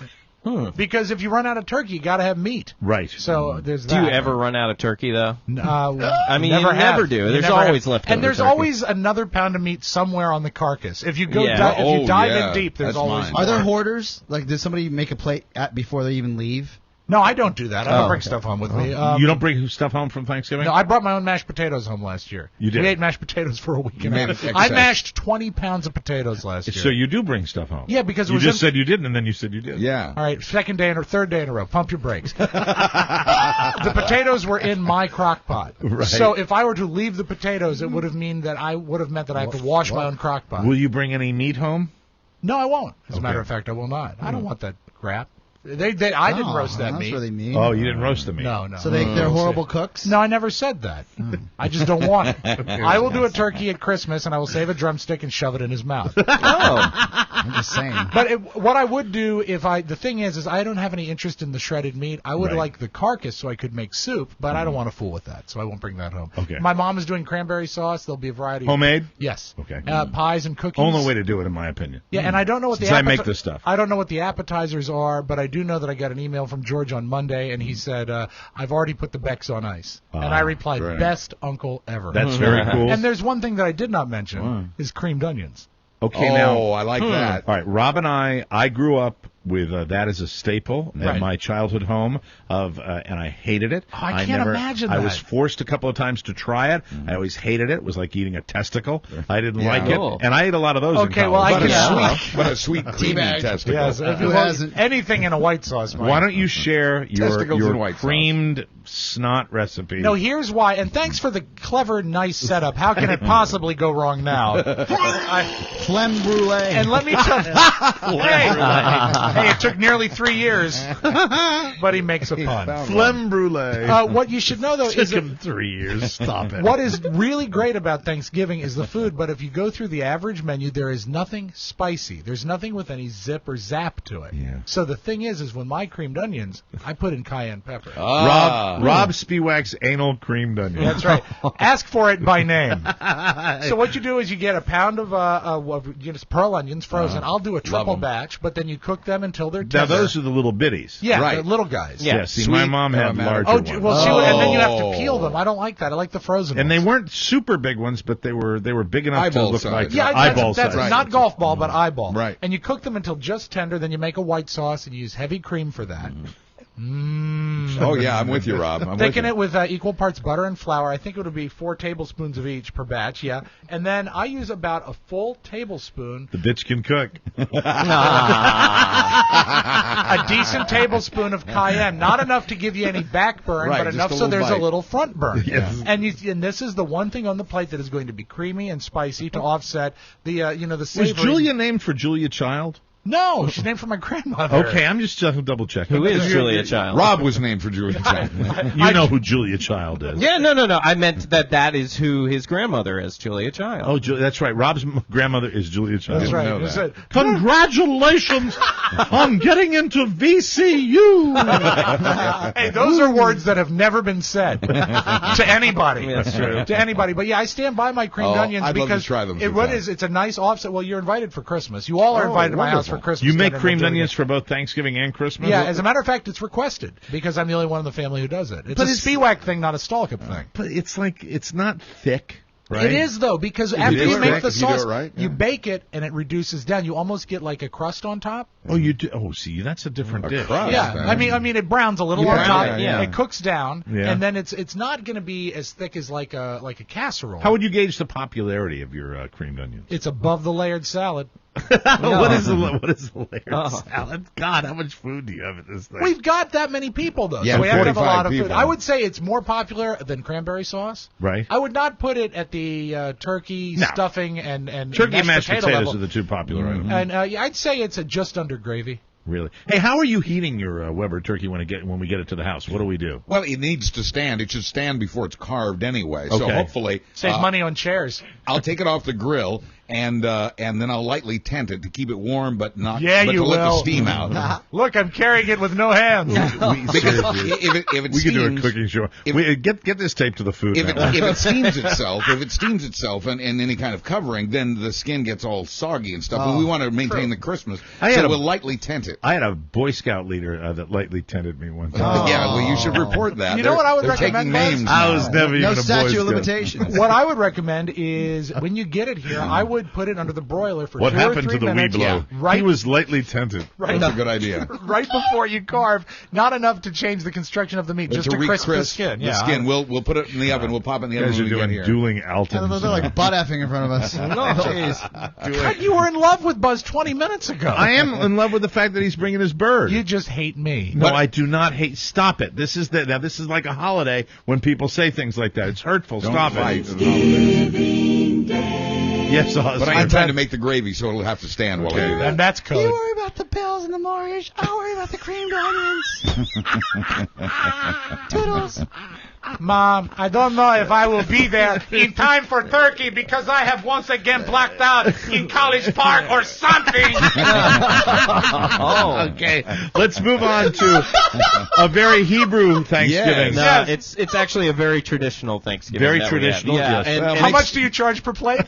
[SPEAKER 2] Because if you run out of turkey, you got to have meat.
[SPEAKER 1] Right.
[SPEAKER 2] So there's that.
[SPEAKER 13] Do you ever run out of turkey, though?
[SPEAKER 2] I
[SPEAKER 13] mean, you never do. There's always leftover
[SPEAKER 2] and there's
[SPEAKER 13] turkey.
[SPEAKER 2] always another pound of meat somewhere on the carcass. If you go,
[SPEAKER 13] Yeah.
[SPEAKER 2] if you dive in deep, there's always.
[SPEAKER 6] Are there hoarders? Like, did somebody make a plate before they even leave?
[SPEAKER 2] No, I don't do that. I don't bring stuff home with me.
[SPEAKER 1] You don't bring stuff home from Thanksgiving?
[SPEAKER 2] No, I brought my own mashed potatoes home last year.
[SPEAKER 1] You did?
[SPEAKER 2] We ate mashed potatoes for a week.
[SPEAKER 4] You made excess.
[SPEAKER 2] I mashed 20 pounds of potatoes last year.
[SPEAKER 1] So you do bring stuff home?
[SPEAKER 2] Yeah, because it
[SPEAKER 1] you
[SPEAKER 2] was
[SPEAKER 1] just said you didn't, and then you said you did.
[SPEAKER 4] Yeah.
[SPEAKER 2] All right, third day in a row. Pump your brakes. The potatoes were in my crock pot.
[SPEAKER 1] Right.
[SPEAKER 2] So if I were to leave the potatoes, it would have meant that I have to wash my own crock pot.
[SPEAKER 1] Will you bring any meat home?
[SPEAKER 2] No, I won't. As a matter of fact, I will not. I don't want that crap. I didn't roast that meat.
[SPEAKER 6] That's really mean.
[SPEAKER 1] Oh, you didn't roast the meat?
[SPEAKER 2] No.
[SPEAKER 6] So they're horrible cooks?
[SPEAKER 2] No, I never said that. I just don't want it. I will do a turkey at Christmas, and I will save a drumstick and shove it in his mouth.
[SPEAKER 6] I'm just saying.
[SPEAKER 2] But what I would do the thing is I don't have any interest in the shredded meat. I would like the carcass so I could make soup, but I don't want to fool with that, so I won't bring that home.
[SPEAKER 1] Okay.
[SPEAKER 2] My mom is doing cranberry sauce. There'll be a variety.
[SPEAKER 1] Homemade?
[SPEAKER 2] Yes.
[SPEAKER 1] Okay.
[SPEAKER 2] Pies and cookies.
[SPEAKER 1] Only way to do it, in my opinion.
[SPEAKER 2] Yeah, and I don't know what
[SPEAKER 1] Since I make this stuff.
[SPEAKER 2] I don't know what the appetizers are, but I do know that I got an email from George on Monday, and he said, I've already put the Becks on ice. And I replied,
[SPEAKER 4] great.
[SPEAKER 2] best uncle ever.
[SPEAKER 1] That's very cool.
[SPEAKER 2] And there's one thing that I did not mention, is creamed onions.
[SPEAKER 1] Okay, now.
[SPEAKER 4] Oh, I like that.
[SPEAKER 1] All right, Rob and I grew up with that as a staple in
[SPEAKER 2] Right.
[SPEAKER 1] my childhood home and I hated it.
[SPEAKER 2] Oh, I can't imagine
[SPEAKER 1] I
[SPEAKER 2] that.
[SPEAKER 1] was forced a couple of times to try it. I always hated it. It was like eating a testicle. I didn't like
[SPEAKER 13] Cool.
[SPEAKER 1] it, and I ate a lot of those.
[SPEAKER 2] Okay,
[SPEAKER 1] in
[SPEAKER 2] well,
[SPEAKER 1] college.
[SPEAKER 4] But a sweet creamy testicle.
[SPEAKER 2] Yes,
[SPEAKER 6] Who hasn't?
[SPEAKER 2] anything in a white sauce, Mike.
[SPEAKER 1] Why don't you share
[SPEAKER 4] Testicles
[SPEAKER 1] your
[SPEAKER 4] and white sauce.
[SPEAKER 1] creamed snot recipe?
[SPEAKER 2] No, here's why, and thanks for the clever, nice setup. How can it possibly go wrong now?
[SPEAKER 6] Flemme brulee.
[SPEAKER 2] And let me tell you, hey, it took nearly 3 years, but he makes a pun.
[SPEAKER 1] Flemme brulee.
[SPEAKER 2] What you should know, though,
[SPEAKER 1] Took
[SPEAKER 2] is that
[SPEAKER 1] him 3 years. Stop it.
[SPEAKER 2] what is really great about Thanksgiving is the food, but if you go through the average menu, there is nothing spicy. There's nothing with any zip or zap to it.
[SPEAKER 1] Yeah.
[SPEAKER 2] So the thing is when my creamed onions, I put in cayenne pepper.
[SPEAKER 1] Rob Spiewak's anal creamed onion.
[SPEAKER 2] That's right. Ask for it by name. So what you do is you get a pound of pearl onions frozen. I'll do a triple batch, but then you cook them until they're
[SPEAKER 1] Now
[SPEAKER 2] tender.
[SPEAKER 1] those are the little bitties.
[SPEAKER 2] Yeah,
[SPEAKER 4] Right.
[SPEAKER 2] the little guys.
[SPEAKER 1] Yeah. See,
[SPEAKER 4] Sweet
[SPEAKER 1] my mom had larger
[SPEAKER 2] Oh,
[SPEAKER 1] ones.
[SPEAKER 2] well, and then you have to peel them. I don't like that. I like the frozen
[SPEAKER 1] And
[SPEAKER 2] ones.
[SPEAKER 1] they weren't super big ones, but they were big enough
[SPEAKER 4] Eyeball
[SPEAKER 1] to look
[SPEAKER 4] size.
[SPEAKER 1] like
[SPEAKER 2] Yeah,
[SPEAKER 1] eyeball
[SPEAKER 2] that's
[SPEAKER 1] size.
[SPEAKER 2] not golf ball, but eyeball.
[SPEAKER 4] Right.
[SPEAKER 2] And you cook them until just tender. Then you make a white sauce and you use heavy cream for that.
[SPEAKER 4] Oh, yeah, I'm with you, Rob. I'm
[SPEAKER 2] Thicken
[SPEAKER 4] with
[SPEAKER 2] it with equal parts butter and flour. I think it would be 4 tablespoons of each per batch, yeah. And then I use about a full tablespoon,
[SPEAKER 1] The bitch can cook.
[SPEAKER 2] a decent tablespoon of cayenne. Not enough to give you any back burn,
[SPEAKER 4] Right,
[SPEAKER 2] but
[SPEAKER 4] just
[SPEAKER 2] enough
[SPEAKER 4] a
[SPEAKER 2] so
[SPEAKER 4] little
[SPEAKER 2] there's a
[SPEAKER 4] bite.
[SPEAKER 2] little front burn.
[SPEAKER 1] Yes.
[SPEAKER 2] And this is the one thing on the plate that is going to be creamy and spicy to offset the the
[SPEAKER 1] Was
[SPEAKER 2] savory.
[SPEAKER 1] Julia named for Julia Child?
[SPEAKER 2] No, she's named for my grandmother.
[SPEAKER 1] Okay, I'm just double checking.
[SPEAKER 13] Who is Julia Child?
[SPEAKER 4] Rob was named for Julia Child.
[SPEAKER 1] You know who Julia Child is.
[SPEAKER 13] Yeah, no. I meant that is who his grandmother is, Julia Child.
[SPEAKER 1] Oh, that's right. Rob's grandmother is Julia Child.
[SPEAKER 2] That's right.
[SPEAKER 4] know
[SPEAKER 2] It's
[SPEAKER 4] that.
[SPEAKER 1] Congratulations on getting into VCU.
[SPEAKER 2] Hey, those are words that have never been said to anybody.
[SPEAKER 13] That's true.
[SPEAKER 2] To anybody. But yeah, I stand by my creamed onions
[SPEAKER 4] I'd love to
[SPEAKER 2] because
[SPEAKER 4] try them
[SPEAKER 2] what
[SPEAKER 4] sometime.
[SPEAKER 2] is it's a nice offset. Well, you're invited for Christmas. You all are invited to my house for Christmas.
[SPEAKER 1] You make
[SPEAKER 2] dinner.
[SPEAKER 1] creamed
[SPEAKER 2] We're doing
[SPEAKER 1] onions
[SPEAKER 2] it.
[SPEAKER 1] for both Thanksgiving and Christmas?
[SPEAKER 2] Yeah, as a matter of fact, it's requested because I'm the only one in the family who does it. It's
[SPEAKER 1] But
[SPEAKER 2] a
[SPEAKER 1] it's-
[SPEAKER 2] Spiewak thing, not a Stalkup thing.
[SPEAKER 1] But it's like, it's not thick, right?
[SPEAKER 2] It is, though, because after
[SPEAKER 4] do
[SPEAKER 2] you
[SPEAKER 4] it
[SPEAKER 2] make
[SPEAKER 4] right,
[SPEAKER 2] the
[SPEAKER 4] if you do it
[SPEAKER 2] sauce,
[SPEAKER 4] right,
[SPEAKER 2] you
[SPEAKER 4] yeah.
[SPEAKER 2] bake it and it reduces down. You almost get like a crust on top.
[SPEAKER 1] Oh, you do? Oh, see, that's a different dish.
[SPEAKER 4] crust.
[SPEAKER 2] Yeah,
[SPEAKER 4] then.
[SPEAKER 2] I mean, it browns a little
[SPEAKER 4] Yeah,
[SPEAKER 2] on top.
[SPEAKER 4] yeah, yeah.
[SPEAKER 2] It cooks down,
[SPEAKER 1] Yeah.
[SPEAKER 2] and then it's not going to be as thick as like a casserole.
[SPEAKER 1] How would you gauge the popularity of your creamed onions?
[SPEAKER 2] It's above the layered salad.
[SPEAKER 1] What is the layered salad? God, how much food do you have at this thing?
[SPEAKER 2] We've got that many people, though.
[SPEAKER 4] Yeah,
[SPEAKER 2] so we have to have a
[SPEAKER 4] 45
[SPEAKER 2] lot of food.
[SPEAKER 4] people.
[SPEAKER 2] I would say it's more popular than cranberry sauce.
[SPEAKER 1] Right.
[SPEAKER 2] I would not put it at the turkey stuffing and
[SPEAKER 1] turkey and mashed
[SPEAKER 2] potato
[SPEAKER 1] potatoes
[SPEAKER 2] level.
[SPEAKER 1] are the two popular items.
[SPEAKER 2] And I'd say it's just under gravy.
[SPEAKER 1] Really? Hey, how are you heating your Weber turkey when we get it to the house? What do we do?
[SPEAKER 4] Well, it needs to stand. It should stand before it's carved anyway. So
[SPEAKER 1] Okay.
[SPEAKER 4] hopefully,
[SPEAKER 2] Save money on chairs.
[SPEAKER 4] I'll take it off the grill and then I'll lightly tent it to keep it warm, but not
[SPEAKER 2] Yeah,
[SPEAKER 4] but
[SPEAKER 2] you
[SPEAKER 4] to let the
[SPEAKER 2] will.
[SPEAKER 4] steam out.
[SPEAKER 2] Look, I'm carrying it with no hands.
[SPEAKER 4] Because if it
[SPEAKER 1] We could do a
[SPEAKER 4] steams-
[SPEAKER 1] cooking show. Get this tape to the food.
[SPEAKER 4] If it
[SPEAKER 1] Network.
[SPEAKER 4] steams itself, and any kind of covering, then the skin gets all soggy and stuff. And we want to maintain the crispness, so we'll lightly tent it.
[SPEAKER 1] I had a Boy Scout leader that lightly tended me one time.
[SPEAKER 4] Yeah, well, you should report that.
[SPEAKER 2] You know what I would
[SPEAKER 4] They're
[SPEAKER 2] recommend,
[SPEAKER 4] taking
[SPEAKER 2] Buzz?
[SPEAKER 4] names
[SPEAKER 1] I
[SPEAKER 4] now.
[SPEAKER 1] was never even a Boy
[SPEAKER 6] statute of
[SPEAKER 1] Scout.
[SPEAKER 6] limitations.
[SPEAKER 2] What I would recommend is when you get it here, I would put it under the broiler for
[SPEAKER 1] What
[SPEAKER 2] 2 or
[SPEAKER 1] happened
[SPEAKER 2] 3
[SPEAKER 1] to the
[SPEAKER 2] minutes.
[SPEAKER 1] Weeblo?
[SPEAKER 2] Right,
[SPEAKER 1] He was lightly tented.
[SPEAKER 4] That's a good idea.
[SPEAKER 2] right before you carve. Not enough to change the construction of the meat, just to crisp the skin.
[SPEAKER 4] The skin. We'll put it in the oven. We'll pop it in the
[SPEAKER 1] You
[SPEAKER 4] oven
[SPEAKER 1] guys are
[SPEAKER 4] when we get
[SPEAKER 1] doing
[SPEAKER 4] here.
[SPEAKER 1] dueling
[SPEAKER 6] They're
[SPEAKER 1] Altons.
[SPEAKER 6] like butt effing in front of us.
[SPEAKER 2] God, you were in love with Buzz 20 minutes ago.
[SPEAKER 1] I am in love with the fact that he's bringing his bird.
[SPEAKER 2] You just hate me.
[SPEAKER 1] No, I do not hate. Stop it. This is like a holiday when people say things like that. It's hurtful.
[SPEAKER 4] Don't
[SPEAKER 1] Stop
[SPEAKER 4] fight.
[SPEAKER 1] it. Yes,
[SPEAKER 4] But I am trying to make the gravy, so it'll have to stand while I do that.
[SPEAKER 2] And that's code.
[SPEAKER 6] You worry about the bills and the mortgage. I'll worry about the creamed onions. Toodles.
[SPEAKER 2] Mom, I don't know if I will be there in time for turkey because I have once again blacked out in College Park or something.
[SPEAKER 1] Okay, let's move on to a very Hebrew Thanksgiving.
[SPEAKER 13] No, it's actually a very traditional Thanksgiving.
[SPEAKER 1] Very
[SPEAKER 13] that we have.
[SPEAKER 1] traditional,
[SPEAKER 13] Yeah,
[SPEAKER 1] yes.
[SPEAKER 13] and
[SPEAKER 2] How much do you charge per plate?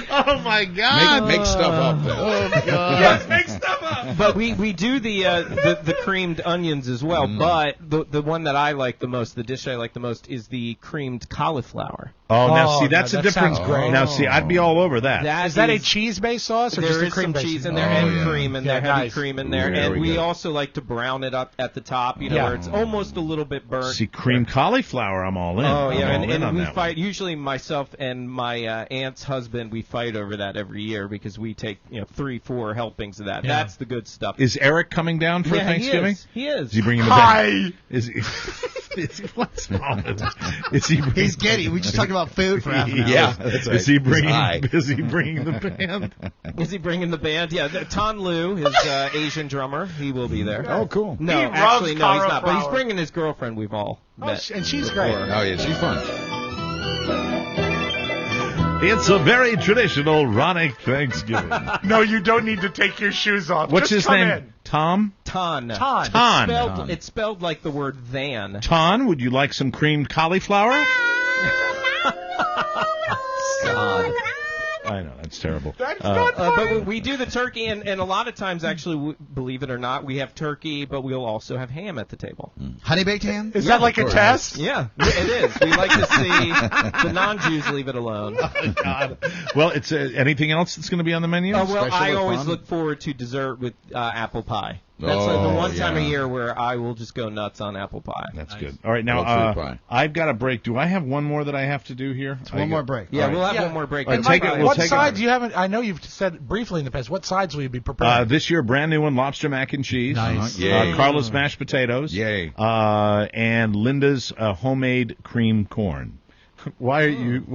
[SPEAKER 1] Oh my God!
[SPEAKER 4] Make stuff up then.
[SPEAKER 2] Yes, make stuff up.
[SPEAKER 13] But we do the creamed onions as well. But the one that I like the most, the dish I like the most, is the creamed cauliflower.
[SPEAKER 1] Oh, now see, that's
[SPEAKER 2] that
[SPEAKER 1] a different.
[SPEAKER 2] sounds great.
[SPEAKER 1] Now see, I'd be all over that.
[SPEAKER 2] Is that a cheese-based sauce or
[SPEAKER 13] There
[SPEAKER 2] just a
[SPEAKER 13] is some
[SPEAKER 2] cream-based?
[SPEAKER 13] cheese in there and cream in there, heavy
[SPEAKER 2] nice.
[SPEAKER 13] cream in there,
[SPEAKER 1] Very
[SPEAKER 13] and we
[SPEAKER 1] good.
[SPEAKER 13] also like to brown it up at the top,
[SPEAKER 2] Yeah.
[SPEAKER 13] where it's almost a little bit burnt.
[SPEAKER 1] See, cream cauliflower, I'm all in.
[SPEAKER 13] Oh yeah,
[SPEAKER 1] I'm all in
[SPEAKER 13] and
[SPEAKER 1] on
[SPEAKER 13] we
[SPEAKER 1] that
[SPEAKER 13] fight.
[SPEAKER 1] one.
[SPEAKER 13] Usually, myself and my aunt's husband, we fight over that every year because we take 3-4 helpings of that.
[SPEAKER 2] Yeah.
[SPEAKER 13] That's the good stuff.
[SPEAKER 1] Is Eric coming down for
[SPEAKER 13] Yeah,
[SPEAKER 1] Thanksgiving?
[SPEAKER 13] He is.
[SPEAKER 1] Is he bringing the
[SPEAKER 2] Hi.
[SPEAKER 1] Is he? What's wrong with him? Is he?
[SPEAKER 6] He's giddy. We just talked about food for half an hour.
[SPEAKER 1] Yeah,
[SPEAKER 4] that's right.
[SPEAKER 1] Is he bringing?
[SPEAKER 4] high.
[SPEAKER 1] Is he bringing the band?
[SPEAKER 13] Is he bringing the band? Yeah, Ton Lu, his Asian drummer, he will be there.
[SPEAKER 4] Oh, cool.
[SPEAKER 13] No,
[SPEAKER 2] He
[SPEAKER 13] actually,
[SPEAKER 2] loves
[SPEAKER 13] no, he's not. But he's
[SPEAKER 2] cauliflower.
[SPEAKER 13] bringing his girlfriend. We've all met.
[SPEAKER 2] And she's
[SPEAKER 13] before.
[SPEAKER 2] great.
[SPEAKER 4] Oh, yeah, she's fun.
[SPEAKER 1] It's a very traditional Ronick Thanksgiving.
[SPEAKER 2] No, you don't need to take your shoes off.
[SPEAKER 1] What's
[SPEAKER 2] Just
[SPEAKER 1] his
[SPEAKER 2] come
[SPEAKER 1] name?
[SPEAKER 2] in.
[SPEAKER 1] Tom?
[SPEAKER 13] Ton.
[SPEAKER 2] Ton.
[SPEAKER 1] Ton.
[SPEAKER 13] It's spelled like the word than.
[SPEAKER 1] Ton, would you like some creamed cauliflower?
[SPEAKER 13] God.
[SPEAKER 1] I know, that's terrible.
[SPEAKER 2] That's not funny.
[SPEAKER 13] But we do the turkey, and a lot of times, actually, believe it or not, we have turkey, but we'll also have ham at the table.
[SPEAKER 6] Honey baked ham?
[SPEAKER 2] Is that like a test?
[SPEAKER 13] Yeah, it is. We like to see the non-Jews leave it alone.
[SPEAKER 1] Oh, God. Well, it's anything else that's going to be on the menu?
[SPEAKER 13] Well,
[SPEAKER 4] Special
[SPEAKER 13] I
[SPEAKER 4] or
[SPEAKER 13] always
[SPEAKER 4] fun?
[SPEAKER 13] look forward to dessert with apple pie. That's the one time a year where I will just go nuts on apple pie.
[SPEAKER 1] That's good. All right,
[SPEAKER 4] Love
[SPEAKER 1] now
[SPEAKER 4] fruit pie.
[SPEAKER 1] I've got a break. Do I have one more that I have to do here?
[SPEAKER 6] One more break.
[SPEAKER 13] Yeah,
[SPEAKER 1] All
[SPEAKER 13] we'll
[SPEAKER 1] right.
[SPEAKER 13] have one more break.
[SPEAKER 1] All right,
[SPEAKER 2] And
[SPEAKER 1] take
[SPEAKER 2] Mike,
[SPEAKER 1] it- we'll
[SPEAKER 2] what
[SPEAKER 1] take it.
[SPEAKER 2] sides you haven't? I know you've said briefly in the past. What sides will you be preparing?
[SPEAKER 1] This year, brand new one, lobster mac and cheese.
[SPEAKER 6] Nice.
[SPEAKER 4] Yay.
[SPEAKER 1] Carla's mashed potatoes.
[SPEAKER 4] Yay.
[SPEAKER 1] And Linda's homemade cream corn. Why are you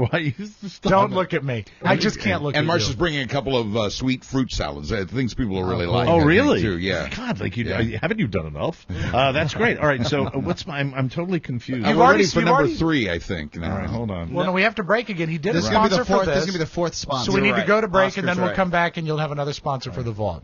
[SPEAKER 1] stop
[SPEAKER 2] Don't
[SPEAKER 1] it.
[SPEAKER 2] look at me. I just can't look
[SPEAKER 4] And
[SPEAKER 2] at
[SPEAKER 4] Marcia's
[SPEAKER 2] you.
[SPEAKER 4] bringing a couple of sweet fruit salads. Things people will really like.
[SPEAKER 1] Oh,
[SPEAKER 4] I think,
[SPEAKER 1] really?
[SPEAKER 4] Too. Yeah.
[SPEAKER 1] God, like you
[SPEAKER 4] Yeah.
[SPEAKER 1] haven't you done enough? That's great. All right, so what's my? I'm totally confused.
[SPEAKER 4] I'm
[SPEAKER 2] already-
[SPEAKER 4] ready for
[SPEAKER 2] you've
[SPEAKER 4] number
[SPEAKER 2] already-
[SPEAKER 4] 3, I think.
[SPEAKER 1] All right, hold on.
[SPEAKER 2] Well, no, we have to break again. He did
[SPEAKER 6] This
[SPEAKER 2] a
[SPEAKER 6] is gonna be
[SPEAKER 2] sponsor
[SPEAKER 6] the fourth.
[SPEAKER 2] for
[SPEAKER 6] This
[SPEAKER 2] this.
[SPEAKER 6] is gonna be the fourth sponsor.
[SPEAKER 2] So we need to
[SPEAKER 13] right.
[SPEAKER 2] go to break, and
[SPEAKER 13] Oscar's
[SPEAKER 2] then we'll
[SPEAKER 13] right.
[SPEAKER 2] come back, and you'll have another sponsor for the vault.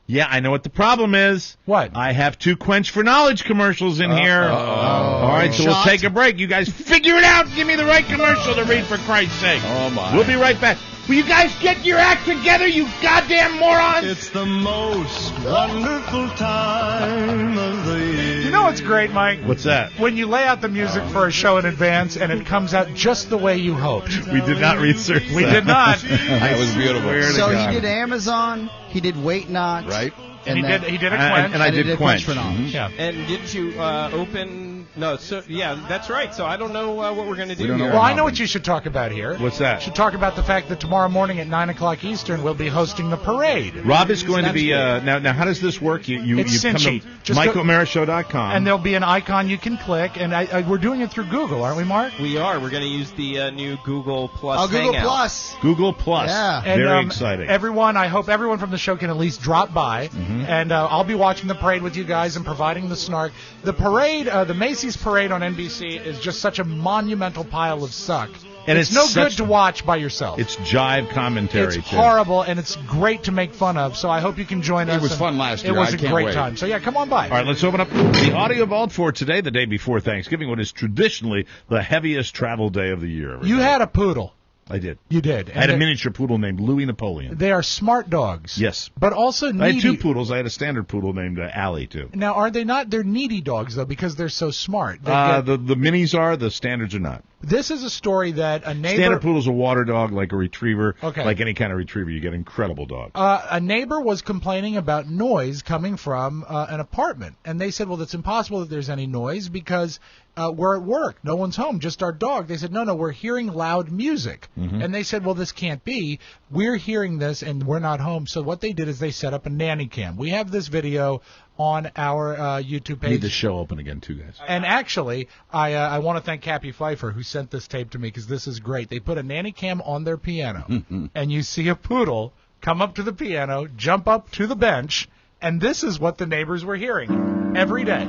[SPEAKER 1] Yeah, I know what the problem is.
[SPEAKER 2] What?
[SPEAKER 1] I have 2 Quench for Knowledge commercials in here. All right, so we'll
[SPEAKER 6] Shot.
[SPEAKER 1] take a break. You guys figure it out. Give me the right commercial to read, for Christ's sake.
[SPEAKER 4] Oh, my.
[SPEAKER 1] We'll be right back. Will you guys get your act together, you goddamn morons?
[SPEAKER 14] It's the most wonderful time of the year.
[SPEAKER 2] You know what's great, Mike?
[SPEAKER 1] What's that?
[SPEAKER 2] When you lay out the music for a show in advance, and it comes out just the way you hoped.
[SPEAKER 1] We did not research
[SPEAKER 2] We
[SPEAKER 1] that.
[SPEAKER 2] did not.
[SPEAKER 4] That was beautiful.
[SPEAKER 1] Swear to
[SPEAKER 6] So
[SPEAKER 1] God.
[SPEAKER 6] he did Amazon, he did Wait Not,
[SPEAKER 4] Right?
[SPEAKER 2] And he
[SPEAKER 6] then-
[SPEAKER 2] did a
[SPEAKER 1] And
[SPEAKER 2] Quench.
[SPEAKER 1] I
[SPEAKER 6] and he
[SPEAKER 1] did
[SPEAKER 6] did
[SPEAKER 1] Quench.
[SPEAKER 6] for Knowledge.
[SPEAKER 2] Yeah.
[SPEAKER 13] And didn't you open No, so yeah, that's right. So I don't know what we're going to do here.
[SPEAKER 2] Well, I know what you should talk about here.
[SPEAKER 1] What's that?
[SPEAKER 2] You should talk about the fact that tomorrow morning at 9 o'clock Eastern we'll be hosting the parade.
[SPEAKER 1] Rob is going to be now. How does this work? You
[SPEAKER 2] It's
[SPEAKER 1] come
[SPEAKER 2] cinchy.
[SPEAKER 1] to
[SPEAKER 2] Just go-
[SPEAKER 1] MichaelMarashow.com.
[SPEAKER 2] And there'll be an icon you can click, and we're doing it through Google, aren't we, Mark?
[SPEAKER 13] We are. We're going to use the new Google Plus
[SPEAKER 6] Oh, Google
[SPEAKER 13] Hangout.
[SPEAKER 6] Plus.
[SPEAKER 1] Google Plus.
[SPEAKER 6] Yeah.
[SPEAKER 2] And,
[SPEAKER 1] Very exciting.
[SPEAKER 2] I hope everyone from the show can at least drop by, and I'll be watching the parade with you guys and providing the snark. The parade, the Macy's parade on NBC is just such a monumental pile of suck.
[SPEAKER 1] And
[SPEAKER 2] it's no good to watch by yourself.
[SPEAKER 1] It's jive commentary.
[SPEAKER 2] It's
[SPEAKER 1] too.
[SPEAKER 2] horrible, and it's great to make fun of, so I hope you can join us.
[SPEAKER 4] It was fun last year.
[SPEAKER 2] It was
[SPEAKER 4] I
[SPEAKER 2] a
[SPEAKER 4] can't
[SPEAKER 2] great
[SPEAKER 4] wait.
[SPEAKER 2] time. So, yeah, come on by.
[SPEAKER 1] All right, let's open up the audio vault for today, the day before Thanksgiving, what is traditionally the heaviest travel day of the year. everybody.
[SPEAKER 2] You had a poodle.
[SPEAKER 1] I did.
[SPEAKER 2] You did.
[SPEAKER 1] I had a miniature poodle named Louis Napoleon.
[SPEAKER 2] They are smart dogs.
[SPEAKER 1] Yes.
[SPEAKER 2] But also needy.
[SPEAKER 1] I had two poodles. I had a standard poodle named Allie, too.
[SPEAKER 2] Now, are they not? They're needy dogs, though, because they're so smart. They
[SPEAKER 1] The minis are, the standards are not.
[SPEAKER 2] This is a story that a neighbor...
[SPEAKER 1] Standard poodle's a water dog, like a retriever.
[SPEAKER 2] Okay.
[SPEAKER 1] Like any kind of retriever, you get incredible dog.
[SPEAKER 2] A neighbor was complaining about noise coming from an apartment. And they said, well, it's impossible that there's any noise because we're at work. No one's home, just our dog. They said, no, we're hearing loud music. And they said, well, this can't be. We're hearing this and we're not home. So what they did is they set up a nanny cam. We have this video on our YouTube page.
[SPEAKER 1] Need the show open again, too, guys.
[SPEAKER 2] And actually, I want to thank Cappy Pfeiffer, who sent this tape to me, because this is great. They put a nanny cam on their piano, and you see a poodle come up to the piano, jump up to the bench, and this is what the neighbors were hearing every day.